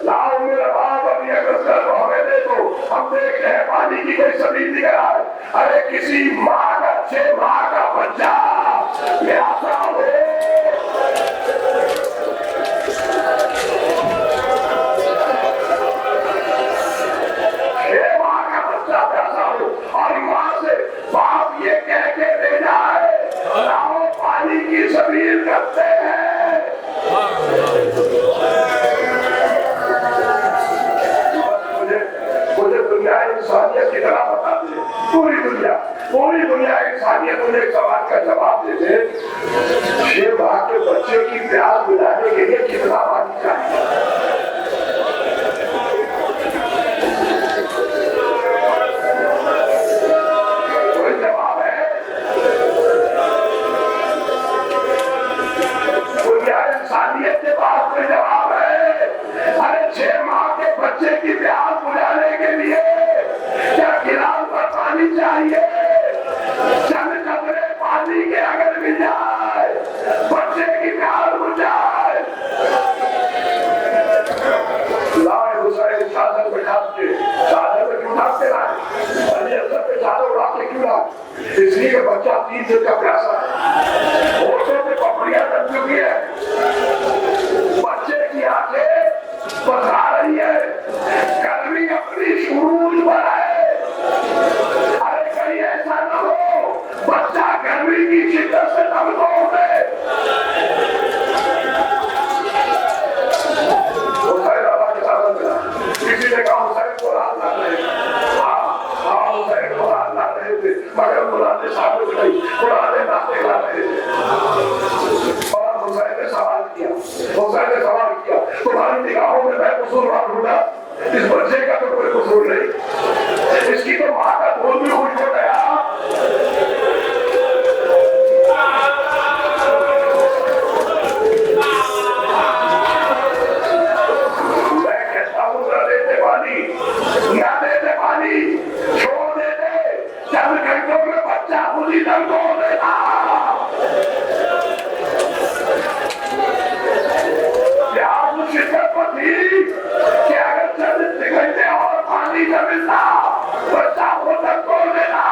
लाओ मेरा बाप अभी अगर हमें दे दो, हम देख रहे हैं पानी की कोई सब्जी निकल आए। अरे किसी माँ का 6 माह का बच्चा प्यासा हो, और माँ से बाप ये कह के भेजा है लाओ पानी की सबील करते हैं। मुझे दुनिया इंसानियत की तरह बता दे, पूरी दुनिया इंसानियत मुझे एक सवाल का जवाब दे दे। 6 माह के बच्चे की प्यास बुझाने के लिए कितना पानी चाहिए? इंसानियत के पास कोई जवाब है? अरे 6 माह के बच्चे की प्यास बुझाने के लिए क्या गिलास भर पानी चाहिए? चंद कतरे पानी के अगर मिल जाए बच्चे की प्यास बुझ जाए। लाए हुसैन चादर बैठा के, चादर में क्यों ढाकते लाए? अली असगर पे चादर उड़ा के क्यों लाए? इसलिए कि बच्चा 3 दिन का प्यासा है, होठों पे पपड़ियां लग चुकी है, बच्चे की आंखें बता रही है, गर्मी अपनी शुरूज पर है। अरे कहीं ऐसा न हो नबी की शिद्दत से दम तोड़ दे। हुसैन अल्लाह के साथ मिला, किसी ने कहा हुसैन को रात ना रहे, हाँ हुसैन को रात ना रहे थे, मगर मुरादे साबित नहीं, पुराने नाते ला रहे थे। और हुसैन ने सवाल किया, तुम्हारी निगाहों में मैं कसूरवार हूँ ना? इस बच्चे का तो कोई कसूर नहीं, इसकी तो माँ का दूध भी खुश हो गया। मैं कहता हूँ न देते पानी, छोड़ देते, चंद घंटों में बच्चा खुद ही दम तोड़ देता। शिद्दत पर थी कि अगर चंद घंटे और पानी न मिलता, बच्चा को दम तोड़ देना।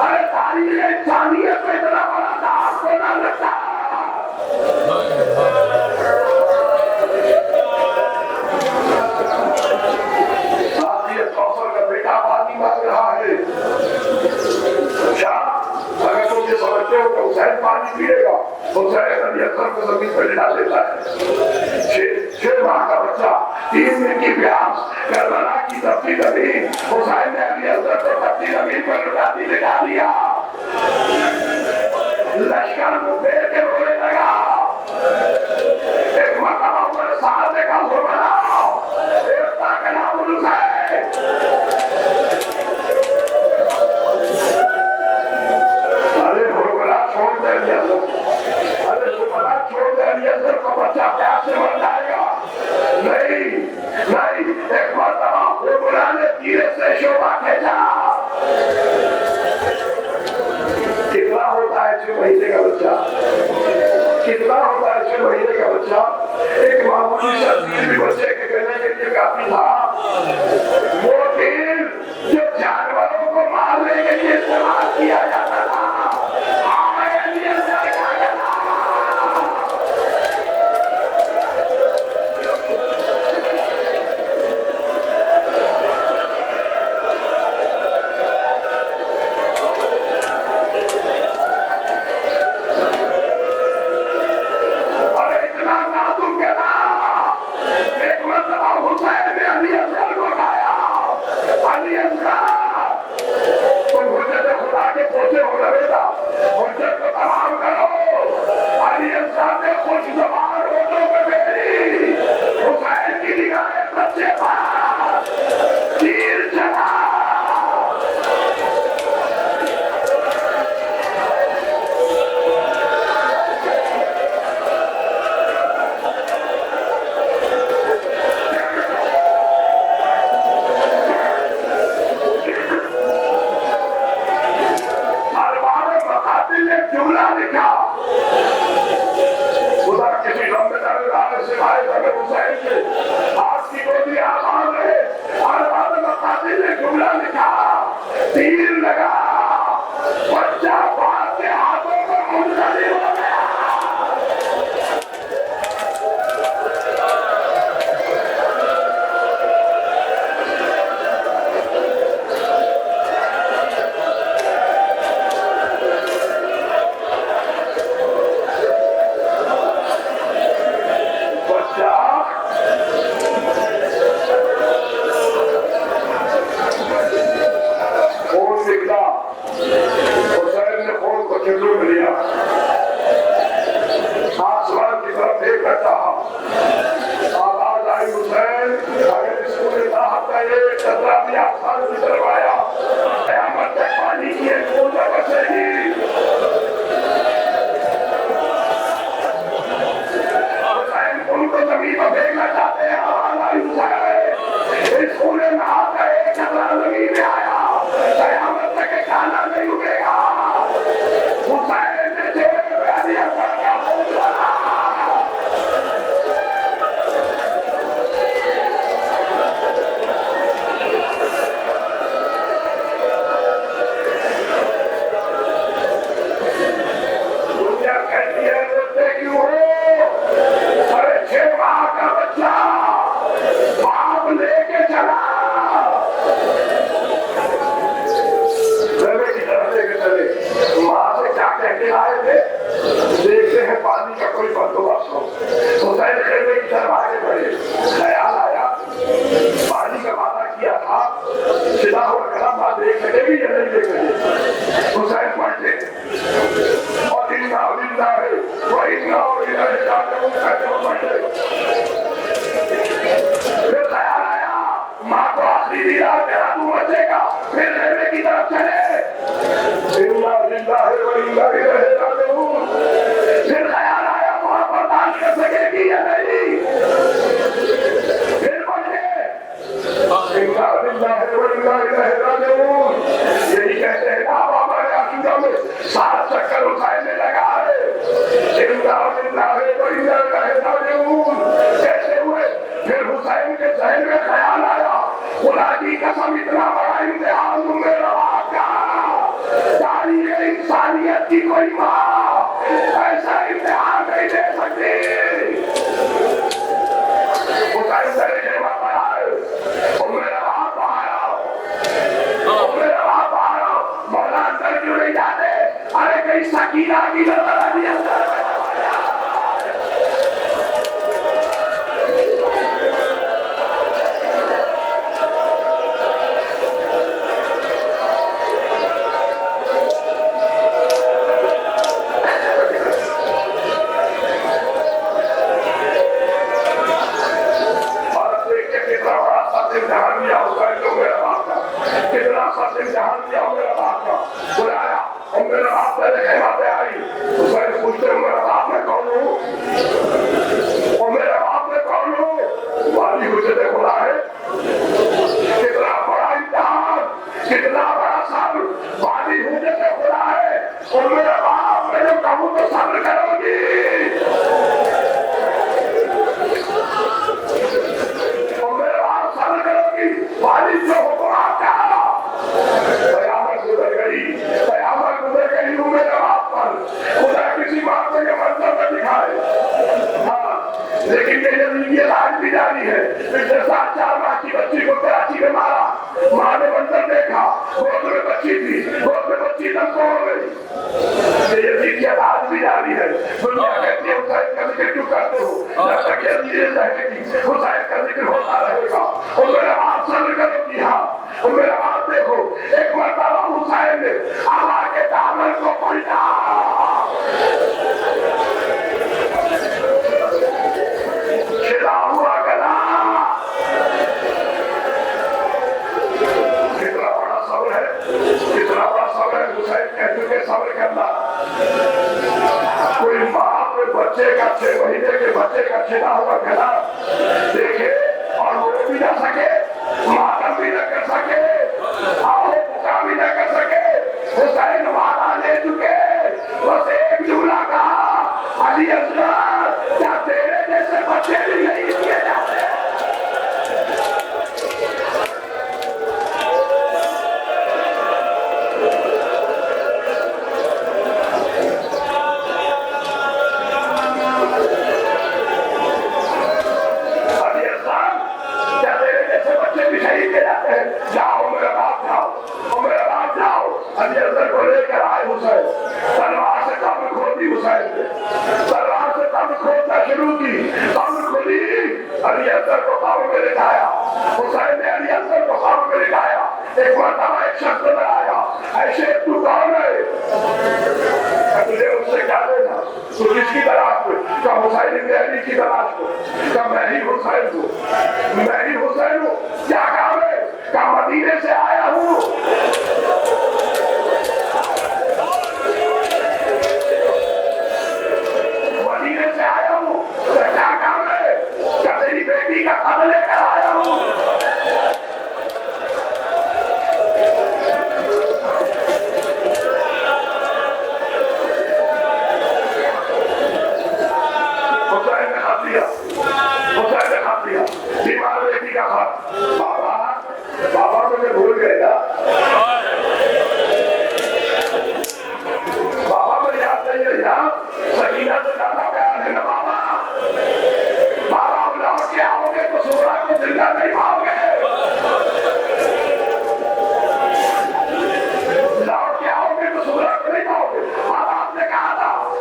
अरे तारीख इंसानियत में इतना बड़ा दाग को न लगता। कौशल का बेटा पानी मांग रहा है। अच्छा, अगर तुम ये समझते हो कि हुसैन पानी पिएगा, हुसैन अली असगर को जमीन पर लिटा देता है। 6 माह का बच्चा, 3 दिन की प्यास, करबला की तपती जमीन, हुसैन ने अली असगर को तपती जमीन पर लिटा दिया। लश्कर मुंह फेर के रोने लगा। एक मरतबा उन्होंने साथ देखा, बनाओ देवता का नाम हुसैन। अरे हुरबला छोड़ दे, अरे हुरबला छोड़ दे, को बच्चा प्यार से मर जाएगा। नहीं, एक मरतबा हुरबला ने धीरे से शोभा भेजा। कितना होता है 6 महीने का बच्चा? कितना होता है 6 महीने का बच्चा? एक मामूली शरीर भी बच्चे के कहने के लिए काफी था। वो तेल जो जानवरों को मारने के लिए इस्तेमाल किया जाता था। लेके आए थे, देखते हैं पानी का कोई बंदोबस्त हो। हुसैन खेमे की तरफ आगे बढ़े, ख्याल आया पानी का वादा किया था, सीधा हुआ कलम बात देख सकेगी या नहीं देख सकेगी। हुसैन पढ़ते और इतना जिंदा है वो इतना और इधर फिर ख्याल आया माँ को आखिरी रात तेरा तू बचेगा, फिर खेमे की तरफ चले। फिर ख्याल आया वहां बर्दाश्त कर सकेगी या नहीं, फिर बढ़े। यही कहते हैं हमारे आशुरा में 7 चक्कर उठाने लगा है। कैसे हुए? फिर हुसैन के जहन में ख्याल आया खुदा की कसम इतना बड़ा इम्तिहान तुमने रवा का, तारीख इंसानियत की कोई माँ ऐसा इम्तिहान नहीं दे सकती। हुसैन तरीके में पढ़ाए मेरा बाप आया मौला अंदर क्यों नहीं जाते? अरे कहीं सकीना की नजर आती अंदर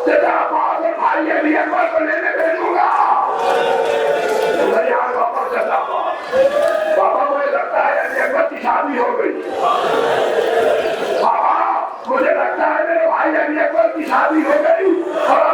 तेरा बाप और भाई अभी अकबर को लेने भेजूंगा। मैं यहाँ वापस चला बाबा, मुझे लगता है अभी अकबर की शादी हो गई। बाबा मुझे लगता है मेरे भाई अभी अकबर की शादी हो गई और